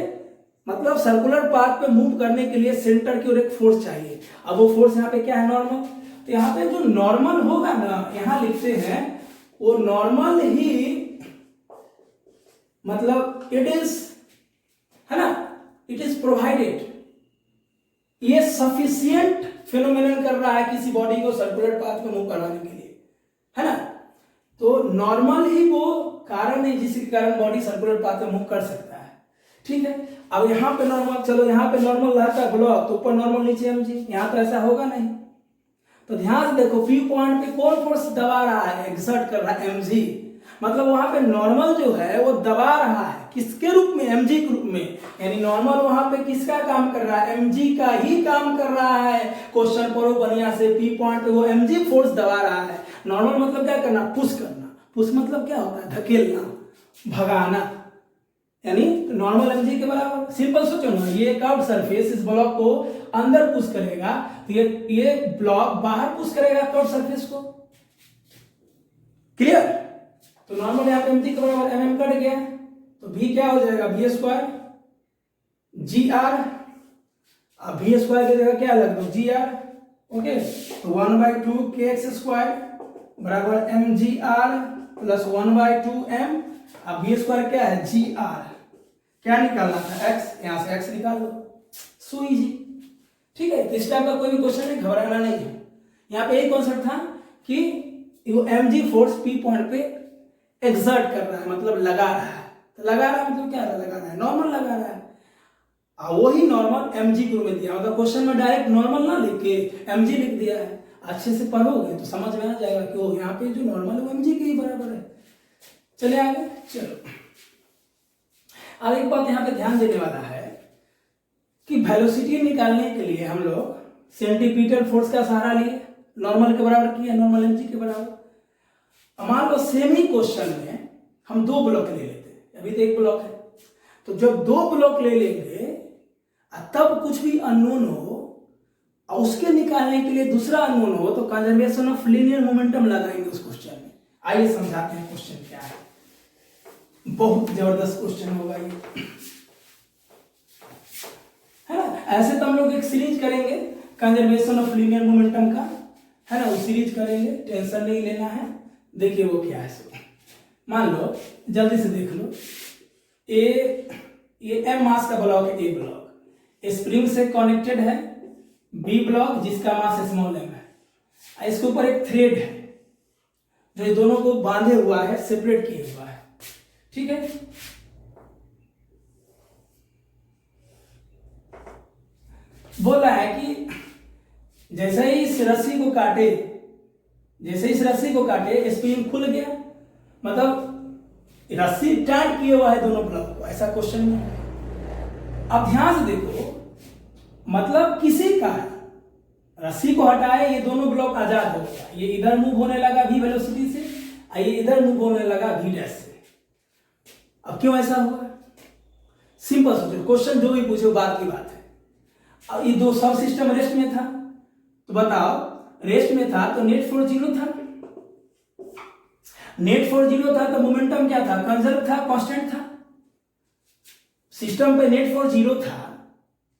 मतलब सर्कुलर पाथ पे मूव करने के लिए सेंटर की ओर एक फोर्स चाहिए। अब वो फोर्स यहाँ पे क्या है, नॉर्मल। तो यहाँ पे जो नॉर्मल होगा ना, यहां लिखते हैं वो नॉर्मल ही, मतलब इट इज, है ना, इट इज प्रोवाइडेड, ये सफिशियंट फिनोमिनन कर रहा है किसी बॉडी को सर्कुलर पाथ में मूव करवाने के लिए, है ना। तो नॉर्मल ही वो कारण है जिसके कारण बॉडी सर्कुलर पाथ में मूव कर सकता है। ठीक है, अब यहाँ पे नॉर्मल, चलो यहाँ पे नॉर्मल रहता है ब्लॉक, तो ऊपर नॉर्मल नीचे mg, यहाँ तो ऐसा होगा नहीं। तो ध्यान से देखो, पी पॉइंट पे कौन फोर्स दबा रहा है, एक्सर्ट कर रहा है mg, मतलब वहां पे नॉर्मल जो है वो दबा रहा है, किसके रूप में, mg के रूप में। यानी नॉर्मल वहां पे किसका काम कर रहा है, mg का ही काम कर रहा है। क्वेश्चन पढ़ो बढ़िया से, पी पॉइंट पे वो mg फोर्स दबा रहा है। नॉर्मल मतलब क्या करना, पुश करना। पुश मतलब क्या होता है, धकेलना, भगाना, यानी नॉर्मल mg के बराबर। सिंपल सोचो ना, ये कर्व्ड सरफेस इस ब्लॉक को अंदर पुश करेगा, तो ये ब्लॉक बाहर पुश करेगा कर्व्ड सरफेस को। क्लियर। तो नॉर्मल यहाँ पे mg के बराबर mm कट गया, तो v क्या हो जाएगा, v² gr, अब v² की जगह क्या लग दो, gr। ओके, तो 1/2 kx² बराबर mgr प्लस 1/2 m। अब v² क्या है, gr। क्या निकालना था, x, यहां से x निकाल लो, सो इजी। ठीक है, तो इस टाइप का कोई भी क्वेश्चन नहीं, घबराना नहीं है। यहाँ पे एक कॉन्सेप्ट था कि वो mg फोर्स पी पॉइंट पे एक्सर्ट कर रहा है, मतलब लगा रहा है। तो लगा रहा है मतलब क्या लगा रहा है, नॉर्मल लगा रहा है। वही नॉर्मल mg के रूप में दिया, मतलब क्वेश्चन में डायरेक्ट नॉर्मल ना लिख के mg लिख दिया है। अच्छे से पढ़ोगे तो समझ में आ जाएगा कि वो यहाँ पे जो नॉर्मल है वो mg के ही बराबर है। चले आगे, चलो अब एक बात यहाँ पे ध्यान देने वाला है कि वेलोसिटी निकालने के लिए हम लोग सेंटीपीटल फोर्स का सहारा लिए, नॉर्मल के बराबर किया, नॉर्मल mg के बराबर। मान लो सेम ही क्वेश्चन में हम दो ब्लॉक ले लेते हैं, अभी तो एक ब्लॉक है, तो जब दो ब्लॉक ले लेंगे तब कुछ भी अननोन हो और उसके निकालने के लिए दूसरा अननोन हो, तो कंजर्वेशन ऑफ लीनियर मोमेंटम लगाएंगे उस क्वेश्चन में। आइए समझाते हैं क्वेश्चन क्या है, बहुत जबरदस्त क्वेश्चन होगा ये, है ना। ऐसे तो हम लोग एक सीरीज करेंगे कंजर्वेशन ऑफ लीनियर मोमेंटम का, है ना, वो सीरीज करेंगे, टेंशन नहीं लेना है। देखिए वो क्या है, मान लो जल्दी से देख लो, ये m मास का ब्लॉक है, ए ब्लॉक स्प्रिंग से कनेक्टेड है, बी ब्लॉक जिसका मास स्मॉल m है। इसके ऊपर एक थ्रेड है जो ये दोनों को बांधे हुआ है, सेपरेट किए हुआ है, ठीक है। बोला है कि जैसे ही इस रस्सी को काटे, स्प्रिंग खुल गया, मतलब रस्सी टाइट किए हुआ है दोनों ब्लॉक को, ऐसा क्वेश्चन में है। अब ध्यान से देखो, मतलब किसी का रस्सी को हटाए, ये दोनों ब्लॉक आजाद हो गया, ये इधर मूव होने लगा v वेलोसिटी से, ये इधर मूव होने लगा v डैश से। अब क्यों ऐसा हुआ? सिंपल सोचो, क्वेश्चन जो भी पूछे बात की बात है। अब ये दो सब सिस्टम रेस्ट में था, तो बताओ रेस्ट में था तो नेट फोर्स 0 था, नेट फोर्स 0 था तो मोमेंटम क्या था? कंजर्व था, कांस्टेंट था। सिस्टम पे नेट फोर्स 0 था,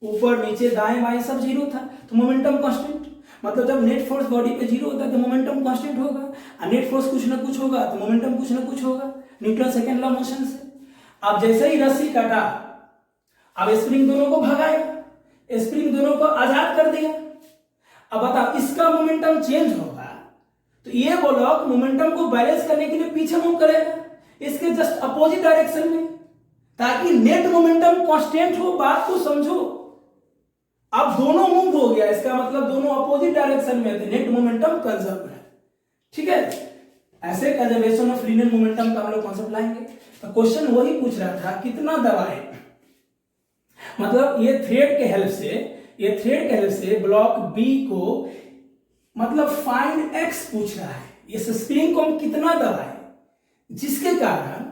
ऊपर नीचे दाएं बाएं सब 0 था, तो मोमेंटम कांस्टेंट। मतलब जब नेट फोर्स बॉडी पे 0 होता है तो मोमेंटम कांस्टेंट होगा, और नेट फोर्स कुछ ना कुछ होगा तो मोमेंटम कुछ ना कुछ होगा, न्यूटन सेकेंड लॉ मोशन से। अब जैसे ही रस्सी काटा, अब स्प्रिंग दोनों को भगाया, स्प्रिंग दोनों को आजाद कर दिया। अब बताओ इसका मोमेंटम चेंज होगा तो ये ब्लॉक मोमेंटम को बैलेंस करने के लिए पीछे मूव करेगा, इसके जस्ट अपोजिट डायरेक्शन में, ताकि नेट मोमेंटम कांस्टेंट हो। बात को समझो, अब दोनों मूव हो गया, इसका मतलब दोनों अपोजिट डायरेक्शन में थे, नेट मोमेंटम कंजर्व है, ठीक है। ऐसे कंजर्वेशन ऑफ लीनियर मोमेंटम का हम लोग कॉन्सेप्ट लाएंगे। तो क्वेश्चन वही पूछ रहा था, कितना दबाए, मतलब ये थ्रेड के हेल्प से ब्लॉक बी को, मतलब फाइंड एक्स पूछ रहा है, इस स्प्रिंग को हम कितना दबाए जिसके कारण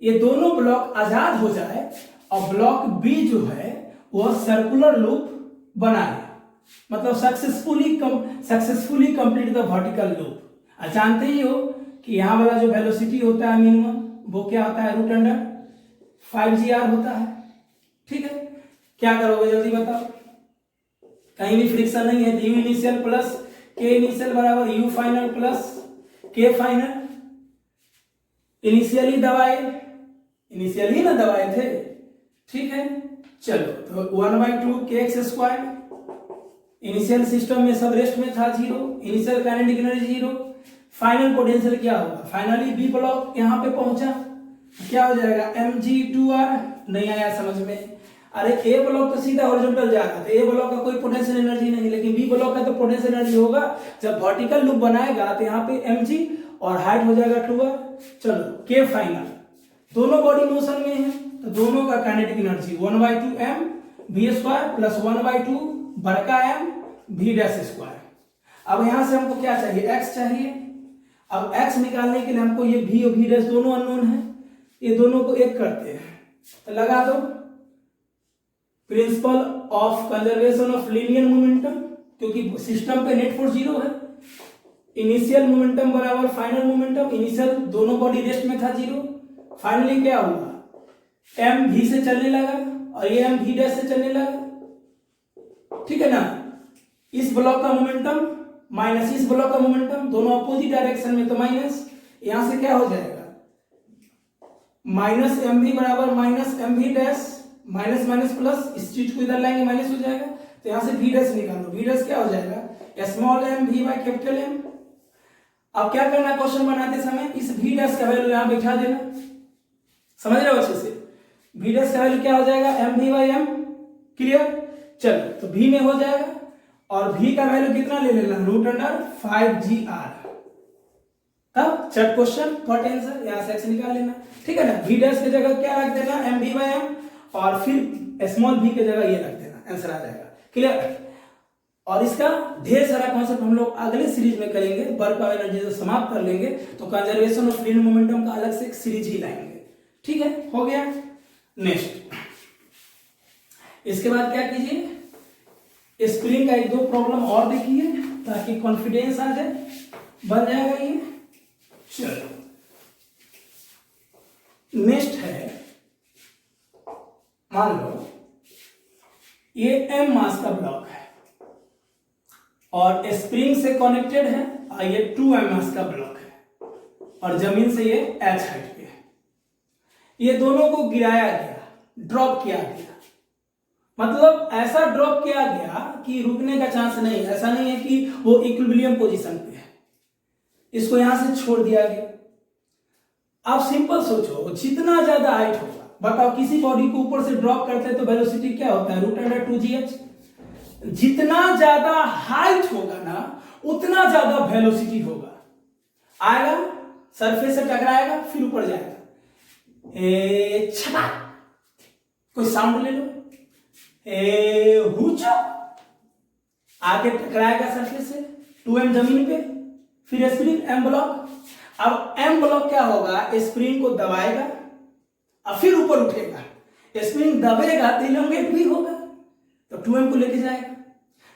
ये दोनों ब्लॉक आजाद हो जाए और ब्लॉक बी जो है वह सर्कुलर लूप बनाए, मतलब successfully complete the vertical loop. जानते ही हो कि यहां वाला जो वेलोसिटी होता है मिनिमम, वो क्या होता है? रूट अंडर 5gr होता है, ठीक है। क्या करोगे जल्दी बताओ? कहीं भी फ्रिक्शन नहीं है, यू इनिशियल प्लस के इनिशियल बराबर यू फाइनल प्लस के फाइनल। इनिशियली ना दबाए थे, ठीक है। चलो तो 1/2 kx²। इनिशियल सिस्टम में सब रेस्ट में था 0, initial kinetic energy 0। Final potential क्या होगा? फाइनली बी ब्लॉक यहां पे पहुंचा, क्या हो जाएगा? mg2r। नहीं आया समझ में? अरे ए ब्लॉक तो सीधा हॉरिजॉन्टल जा रहा था, ए ब्लॉक का कोई पोटेंशियल एनर्जी नहीं, लेकिन बी ब्लॉक का तो पोटेंशियल एनर्जी होगा। जब वर्टिकल लूप बनाएगा तो यहाँ पे mg और हाइट हो जाएगा 2r। चलो के फाइनल, दोनों बॉडी मोशन में है तो दोनों का kinetic energy 1/2 m v² plus 1/2 बड़का m v²। अब यहां से हमको क्या चाहिए? x चाहिए। अब x निकालने के लिए हमको ये v और v' दोनों अननोन है, ये दोनों को एक करते हैं तो लगा दो principle of conservation of linear momentum, क्योंकि सिस्टम पे नेट फोर्स 0 है। इनिशियल मोमेंटम बराबर फाइनल मोमेंटम, इनिशियल दोनों बॉडी रेस्ट में था 0, फाइनली क्या हुआ? m v से चलने लगा और ये m v' से चलने लगा, ठीक है ना। इस ब्लॉक का मोमेंटम माइनस इस ब्लॉक का मोमेंटम, दोनों अपोजिट डायरेक्शन में, तो माइनस, यहां से क्या हो जाएगा? माइनस एम वी बराबर minus M v', minus minus plus, इस चीज को इधर लाएंगे माइनस हो जाएगा, तो यहां से v' निकालो, v' क्या हो जाएगा? Small m v by capital M। अब क्या करना क्वेश्चन बनाते समय? इस v' का वैल्यू यहां बैठा देना, समझ रहे हो अच्छे से? v' का वैल्यू क्या हो जाएगा? m v by m। Clear? चलो तो v में हो जाएगा, और v का वैल्यू कितना ले लेना? Root under 5gr। तब चट क्वेश्चन व्हाट आंसर, यहां से x निकाल लेना, ठीक है ना। v' की जगह क्या रख देना? m v बाय m, और फिर स्मॉल v की जगह ये रख देना, आंसर आ जाएगा। क्लियर? और इसका ढेर सारा कॉन्सेप्ट हम लोग अगले सीरीज में करेंगे। वर्क ऑफ एनर्जी से समाप्त कर लेंगे तो कंजर्वेशन ऑफ लीनियर मोमेंटम का अलग से एक सीरीज ही लाएंगे, ठीक है। हो गया। नेक्स्ट, इसके बाद क्या कीजिए, स्प्रिंग का एक दो प्रॉब्लम और देखिए ताकि कॉन्फिडेंस आ जाए, बन जाएगा ये। चलो नेक्स्ट है, मान लो ये m मास का ब्लॉक है और स्प्रिंग से कनेक्टेड है, और ये 2m मास का ब्लॉक है और जमीन से ये h हाइट पे है। ये दोनों को गिराया गया, ड्रॉप किया गया, मतलब ऐसा ड्रॉप किया गया कि रुकने का चांस नहीं है। ऐसा नहीं है कि वो इक्विलिब्रियम पोजीशन पे है, इसको यहां से छोड़ दिया गया। आप सिंपल सोचो, जितना ज्यादा हाइट होगा, बताओ किसी बॉडी को ऊपर से ड्रॉप करते हैं तो वेलोसिटी क्या होता है, √2gh। जितना ज्यादा हाइट होगा ना उतना ज्यादा वेलोसिटी होगा, आएगा सरफेस से टकराएगा फिर ऊपर जाएगा, छटा कोई साउंड ले लो, हुचा आके टकराएगा सरफेस से, 2m जमीन पे, फिर स्प्रिंग m ब्लॉक। अब m ब्लॉक क्या होगा, स्प्रिंग को दबाएगा और फिर ऊपर उठेगा, स्प्रिंग दबेगा तो इलोंगेट भी होगा, तो 2m को लेके जाएगा।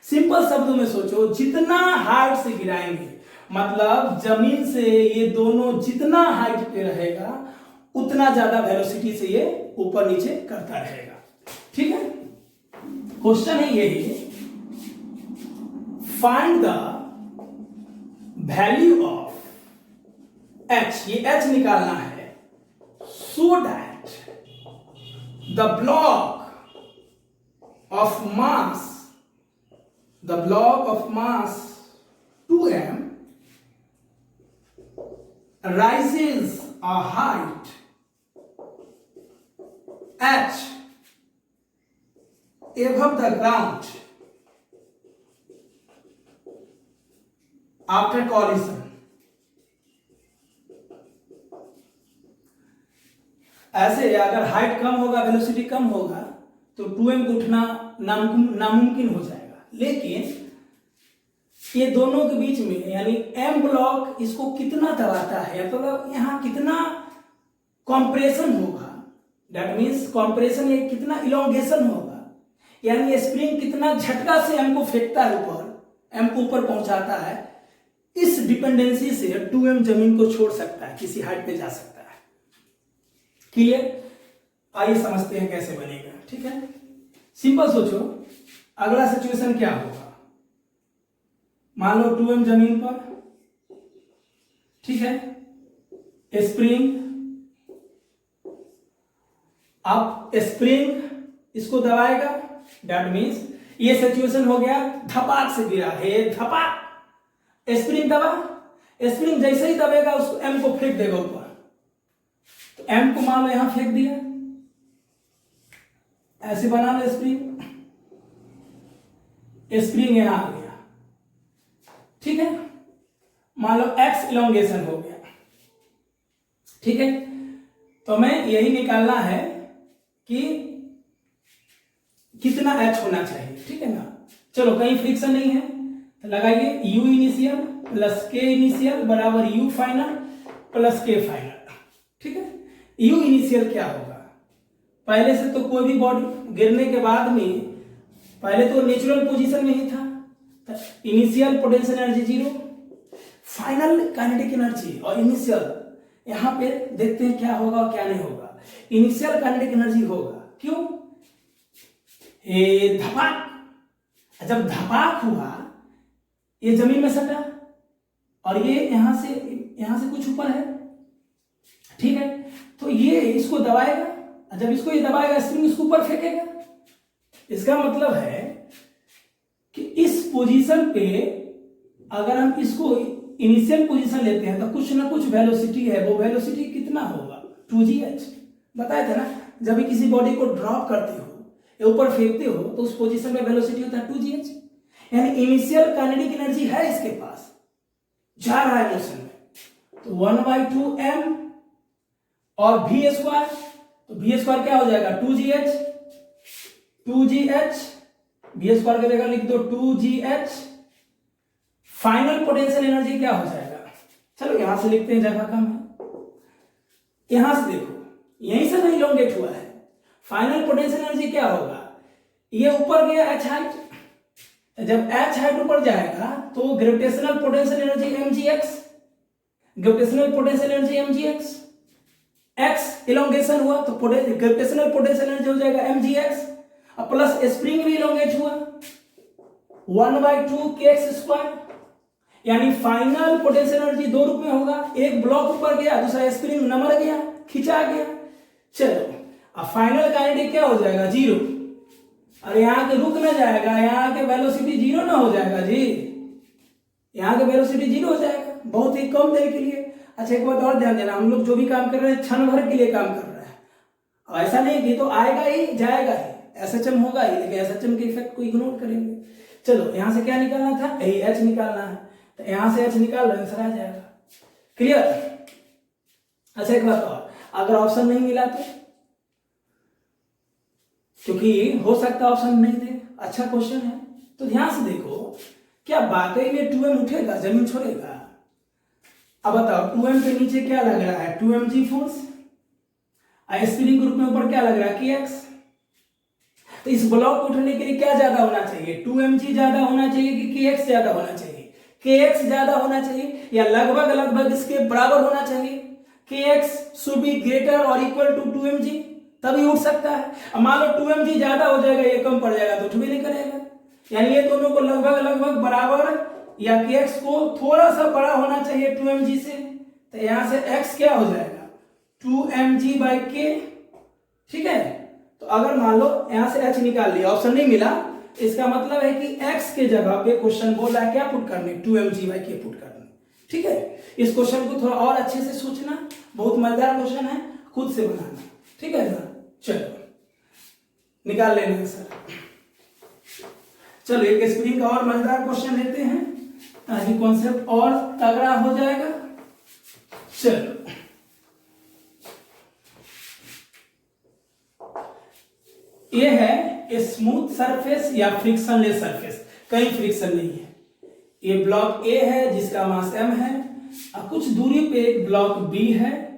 सिंपल शब्दों में सोचो, जितना हाइट से गिराएंगे, मतलब जमीन से ये दोनों जितना हाइट पे रहेगा उतना ज्यादा वेलोसिटी से ये ऊपर नीचे करता रहेगा। ठीक है, क्वेश्चन है यही, find the value of h, ये h निकालना है, so that the block of mass 2m rises a height h above the ground after collision। ऐसे अगर हाइट कम होगा, वेलोसिटी कम होगा तो 2m को उठना नामुमकिन हो जाएगा। लेकिन ये दोनों के बीच में यानी m ब्लॉक इसको कितना दबाता है, मतलब यहां कितना कंप्रेशन होगा, दैट मींस कंप्रेशन, ये कितना इलोंगेशन होगा, यानी स्प्रिंग कितना झटका से m को फेंकता है ऊपर, m को ऊपर पहुंचाता है, इस डिपेंडेंसी से 2m जमीन को छोड़ सकता है, किसी हाइट पे जा सकता है। क्लियर? आइए समझते हैं कैसे बनेगा। ठीक है, सिंपल सोचो, अगला सिचुएशन क्या होगा, मान लो 2m जमीन पर, ठीक है, स्प्रिंग, अब स्प्रिंग इसको दबाएगा, दैट मींस ये सिचुएशन हो गया धपाक से गिरा है, धपाक, स्प्रिंग दबा, स्प्रिंग जैसे ही दबेगा उसको m को फेंक देगा ऊपर, तो m को मान लो यहां फेंक दिया, ऐसे बना लो स्प्रिंग, स्प्रिंग यहां आ गया, ठीक है, मान लो x इलोंगेशन हो गया। ठीक है, तो हमें यही निकालना है कि कितना h होना चाहिए। ठीक है ना, चलो कहीं फ्रिक्शन नहीं है तो लगाइए u initial plus k initial बराबर u final plus k final. ठीक है, u इनिशियल क्या होगा, पहले से तो कोई भी बॉडी गिरने के बाद में पहले तो नेचुरल पोजीशन में ही था, तो initial potential energy 0, final kinetic energy और इनिशियल, यहां पे देखते हैं क्या होगा और क्या नहीं होगा। इनिशियल काइनेटिक एनर्जी होगा, क्यों, धपाक, जब धपाक हुआ ये जमीन में सटा और ये यहां से कुछ ऊपर है, ठीक है, तो ये इसको दबाएगा, जब इसको ये दबाएगा स्प्रिंग इसको ऊपर फेंकेगा। इसका मतलब है कि इस पोजीशन पे अगर हम इसको इनिशियल पोजीशन लेते हैं तो कुछ ना कुछ वेलोसिटी है, वो वेलोसिटी कितना होगा, 2gh, बताया था ना, जब भी किसी बॉडी को ड्रॉप करते हो या ऊपर फेंकते हो तो उस पोजीशन में वेलोसिटी होता है 2gh, यानी इनिशियल काइनेटिक एनर्जी है इसके पास, जा रहा है मोशन में, तो 1/2m और v स्क्वायर, तो v स्क्वायर क्या हो जाएगा 2gh, v स्क्वायर करेगा, लिख दो 2gh, फाइनल पोटेंशियल एनर्जी क्या हो जाएगा, चलो यहां से लिखते हैं, जगह कम है, यहां से देखो यहीं से नहीं इलोंगेट हुआ है, फाइनल पोटेंशियल एनर्जी क्या होगा, ये ऊपर गया h हाइट, जब h हाइट ऊपर जाएगा तो gravitational potential energy mgx, gravitational potential energy mgx, x elongation हुआ तो ग्रेविटेशनल पोटेंशियल एनर्जी हो जाएगा mgx, और प्लस स्प्रिंग भी इलोंगेट हुआ 1/2 kx स्क्वायर, यानी फाइनल पोटेंशियल एनर्जी दो रूप में होगा, एक ब्लॉक ऊपर गया, दूसरा स्प्रिंग नमर गया, खिंचा गया। चलो अब फाइनल काइनेटिक क्या हो जाएगा, जीरो। और यहाँ के रुक ना जाएगा, यहाँ के वेलोसिटी जीरो ना हो जाएगा जी, यहाँ के वेलोसिटी जीरो हो जाएगा बहुत ही कम देर के लिए। अच्छा एक बात और ध्यान देना, हम लोग जो भी काम कर रहे हैं क्षण भर के लिए काम कर रहे हैं। अब ऐसा नहीं कि तो आएगा ही जाएगा ही, एसएचएम होगा ही, लेकिन एसएचएम के इफेक्ट को इग्नोर करेंगे। चलो यहाँ से क्या निकालना था, यही एच निकालना है, तो यहाँ से एच निकाल लो, आंसर आ जाएगा। क्लियर। अच्छा एक बात और, अगर ऑप्शन नहीं मिला तो, क्योंकि हो सकता है ऑप्शन नहीं दे। अच्छा क्वेश्चन है, तो ध्यान से देखो, क्या वाकई में 2m उठेगा, जमीन छोड़ेगा? अब बताओ 2m के नीचे क्या लग रहा है, 2mg फोर्स, स्प्रिंग ग्रुप में ऊपर क्या लग रहा है, kx। तो इस ब्लॉक को उठाने के लिए क्या ज्यादा होना चाहिए, 2mg ज्यादा होना चाहिए कि kx ज्यादा होना चाहिए? kx ज्यादा होना चाहिए, या लगभग लगभग इसके बराबर होना चाहिए। kx should be greater or equal to 2mg, तभी उठ सकता है। अब मान लो 2mg ज्यादा हो जाएगा, ये कम पड़ जाएगा, तो उठ भी नहीं करेगा। यानी ये दोनों को लगभग लगभग बराबर, या kx को थोड़ा सा बड़ा होना चाहिए 2mg से, तो यहां से x क्या हो जाएगा, 2mg/k। ठीक है, तो अगर मान लो यहां से h निकाल लिया, ऑप्शन नहीं मिला, इसका मतलब है कि x के जगह पे क्वेश्चन बोल रहा है क्या पुट करने, 2mg/k पुट करने। ठीक है, इस क्वेश्चन को थोड़ा और अच्छे से सोचना, बहुत मजेदार क्वेश्चन है, खुद से बनाना। ठीक है ना, चलो निकाल लेना सर। चलो एक स्प्रिंग का और मजेदार क्वेश्चन लेते हैं ताकि कॉन्सेप्ट और तगड़ा हो जाएगा। चलो ये है स्मूथ सरफेस या फ्रिक्शनलेस सरफेस, कहीं फ्रिक्शन नहीं है। ये ब्लॉक ए है जिसका मास m है, और कुछ दूरी पे एक ब्लॉक बी है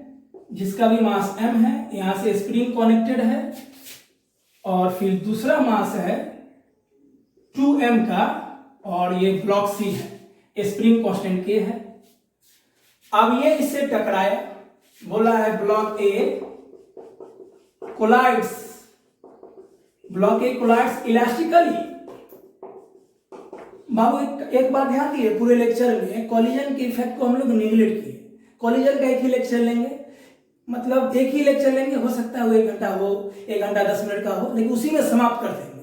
जिसका भी मास m है, यहां से स्प्रिंग कनेक्टेड है, और फिर दूसरा मास है 2m का, और ये ब्लॉक सी है, स्प्रिंग कांस्टेंट k है। अब ये इससे टकराया, बोला है block A collides, block A collides elastically. बाबू एक बात ध्यान दिए, पूरे लेक्चर में कॉलिजन के इफेक्ट को हम लोग निगलेक्ट किए। कॉलिजन का एक ही लेक्चर लेंगे, मतलब एक ही लेक्चर लेंगे, हो सकता है वो 1 घंटा हो, 1 घंटा 10 मिनट का हो, लेकिन उसी में समाप्त कर देंगे।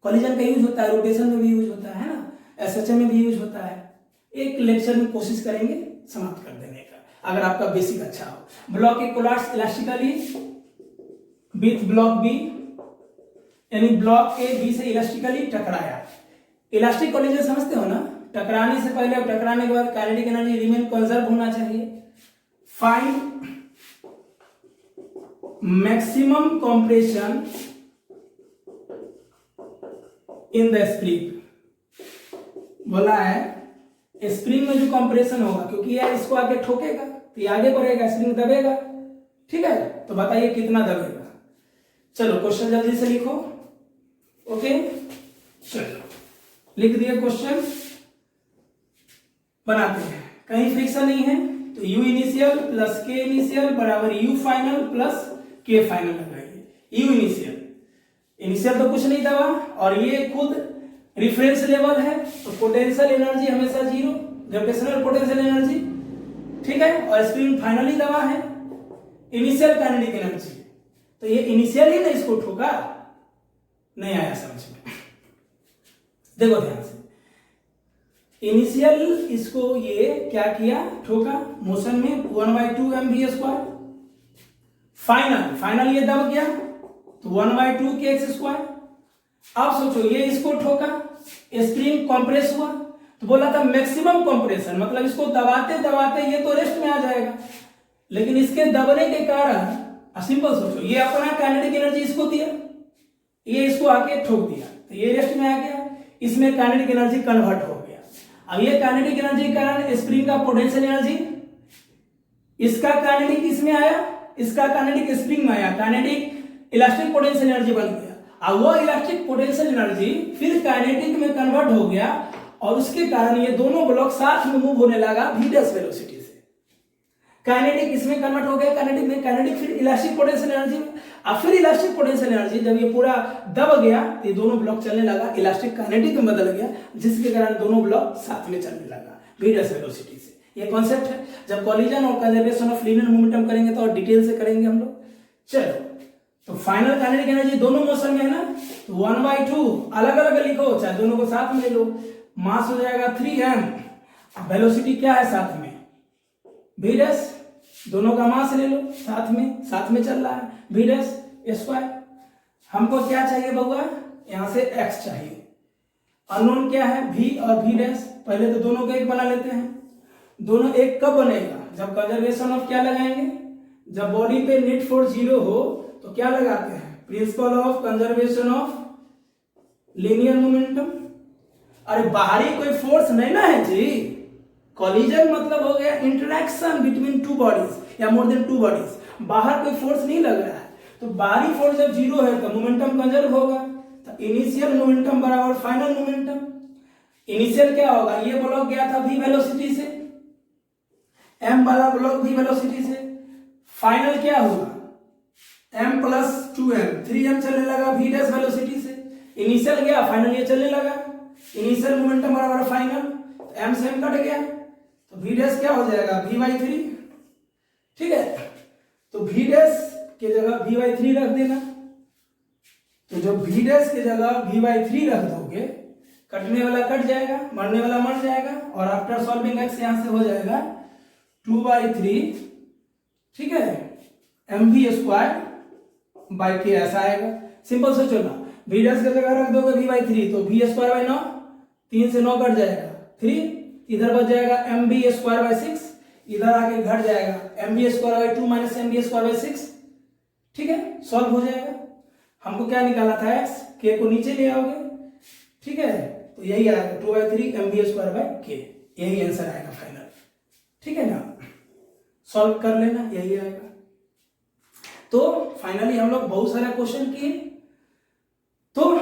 कॉलिजन का यूज होता है, रोटेशन में भी यूज होता है ना, एसएचएम में भी यूज होता है। एक लेक्चर में कोशिश करेंगे समाप्त कर देने का, अगर आपका बेसिक अच्छा हो। Block A collides elastically with block B, यानी ब्लॉक ए बी से इलास्टिकली टकराया। इलास्टिक कॉलिजन समझते हो ना, टकराने से पहले और टकराने के बाद काइनेटिक एनर्जी रिमेन कंजर्व होना चाहिए। Find maximum compression in the spring, बोला है स्प्रिंग में जो कंप्रेशन होगा, क्योंकि यह इसको आगे ठोकेगा तो ये आगे बढ़ेगा, स्प्रिंग दबेगा। ठीक है, तो बताइए कितना दबेगा। चलो क्वेश्चन जल्दी से लिखो। ओके चलो लिख दिए क्वेश्चन, बनाते हैं। कहीं फ्रिक्शन नहीं है तो u initial plus k initial बराबर u final plus k final लगाइए। u इनिशियल, इनिशियल तो कुछ नहीं दबा, और ये खुद रिफरेंस लेवल है, तो पोटेंशियल एनर्जी हमेशा जीरो, ग्रेविटेशनल पोटेंशियल एनर्जी। ठीक है, और स्प्रिंग फाइनली दबा है, इनिशियल काइनेटिक एनर्जी, तो ये इनिशियल ही ना इसको ठोका, नहीं आया समझ में। देखो ध्यान से, इनिशियल इसको ये क्या किया, ठोका मोशन में 1/2 mv²। फाइनल ये दब गया तो 1/2 kx²। अब सोचो ये इसको ठोका, स्प्रिंग कंप्रेस हुआ, तो बोला था मैक्सिमम कंप्रेशन, मतलब इसको दबाते दबाते ये तो रेस्ट में आ जाएगा, लेकिन इसके दबने के कारण सिंपल सोचो, ये अपना काइनेटिक एनर्जी इसको दिया, ये इसको आके ठोक दिया, तो ये रेस्ट में आ गया, इसमें काइनेटिक एनर्जी कन्वर्ट हो गया। अब ये काइनेटिक एनर्जी के कारण स्प्रिंग का पोटेंशियल एनर्जी, इसका काइनेटिक इसमें आया, इसका काइनेटिक स्प्रिंग में आया, काइनेटिक इलास्टिक पोटेंशियल एनर्जी बन गया। अब वो इलास्टिक पोटेंशियल एनर्जी फिर काइनेटिक में कन्वर्ट हो गया, और उसके कारण ये दोनों ब्लॉक साथ में मूव होने लगा v' वेलोसिटी से। काइनेटिक इसमें कन्वर्ट हो गया, काइनेटिक में, काइनेटिक फिर इलास्टिक पोटेंशियल एनर्जी में, और फिर इलास्टिक पोटेंशियल एनर्जी जब ये पूरा दब गया तो ये दोनों ब्लॉक चलने लगा, इलास्टिक काइनेटिक में बदल गया, जिसके कारण दोनों ब्लॉक साथ में चलने लगा v' वेलोसिटी से। ये कॉन्सेप्ट है, जब कॉलिजन और कंजर्वेशन ऑफ लीनियर मोमेंटम करेंगे तो और डिटेल से करेंगे हम लोग। चलो तो फाइनल काइनेटिक एनर्जी दोनों मोशन में है ना, तो 1/2 अलग अलग लिखो चाहे दोनों को साथ में ले लो। मास हो जाएगा 3m, अब वेलोसिटी क्या है साथ में v डैश, दोनों का मास ले लो साथ में चल रहा है v डैश स्क्वायर। हमको क्या चाहिए बउआ, यहां से x चाहिए, अननोन क्या है v और v डैश। पहले तो दोनों को एक बना लेते हैं। दोनों एक कब बनेगा, जब कंजर्वेशन ऑफ क्या लगाएंगे, जब बॉडी पे नेट फोर्स 0 हो तो क्या लगाते हैं, principle of conservation of linear momentum. अरे बाहरी कोई फोर्स नहीं ना है जी, कॉलिजन मतलब हो गया इंटरेक्शन बिटवीन टू बॉडीज या मोर देन टू बॉडीज, बाहर कोई फोर्स नहीं लग रहा है। तो बाहरी फोर्स जब 0 है तो मोमेंटम कंजर्व होगा, तो इनिशियल मोमेंटम बराबर फाइनल मोमेंटम। इनिशियल क्या होगा, ये ब्लॉक गया था v वेलोसिटी से, m वाला ब्लॉक v वेलोसिटी से, फाइनल क्या होगा m प्लस 2m, 3m चलने लगा v डैश वेलोसिटी से, इनिशियल गया फाइनल ये चलने लगा, इनिशियल मोमेंटम बराबर फाइनल, m से m कट गया तो v डैश क्या हो जाएगा v/3, ठीक है। तो v डैश के जगह v/3 रख देना, तो जब v डैश के जगह v/3 रख दोगे, कटने वाला कट जाएगा, मरने वाला मर जाएगा, और आफ्टर सॉल्विंग x यहां से हो जाएगा 2/3, ठीक है, mv² बाई के, ऐसा आएगा। सिंपल सोचो ना, v डैश की जगह रख दोगे v/3 तो v²/9, 3 से 9 कट जाएगा 3, इधर बच जाएगा mv²/6, इधर आके घट जाएगा mv²/2 माइनस mv²/6, ठीक है, सॉल्व हो जाएगा। हमको क्या निकाला था x, k को नीचे ले आओगे, ठीक है, तो यही आएगा 2/3 mv²/k, यही आंसर आएगा फाइनल, ठीक है ना, सॉल्व कर लेना, यही आएगा। तो फाइनली हम लोग बहुत सारा क्वेश्चन किए, तो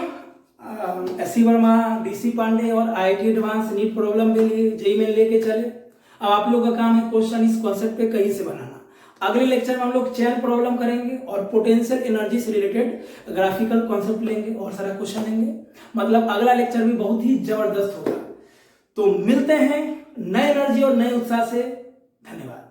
एस.सी. वर्मा, डी.सी. पांडे और IIT एडवांस नीट प्रॉब्लम के लिए जेईई में लेके चले। अब आप लोग का काम है क्वेश्चन इस कॉन्सेप्ट पे कहीं से बनाना। अगले लेक्चर में हम लोग चेन प्रॉब्लम करेंगे और पोटेंशियल एनर्जी से रिलेटेड ग्राफिकल कॉन्सेप्ट लेंगे और सारा क्वेश्चन लेंगे। मतलब अगला लेक्चर भी बहुत ही जबरदस्त होगा। तो मिलते हैं नए एनर्जी और नए उत्साह से। धन्यवाद।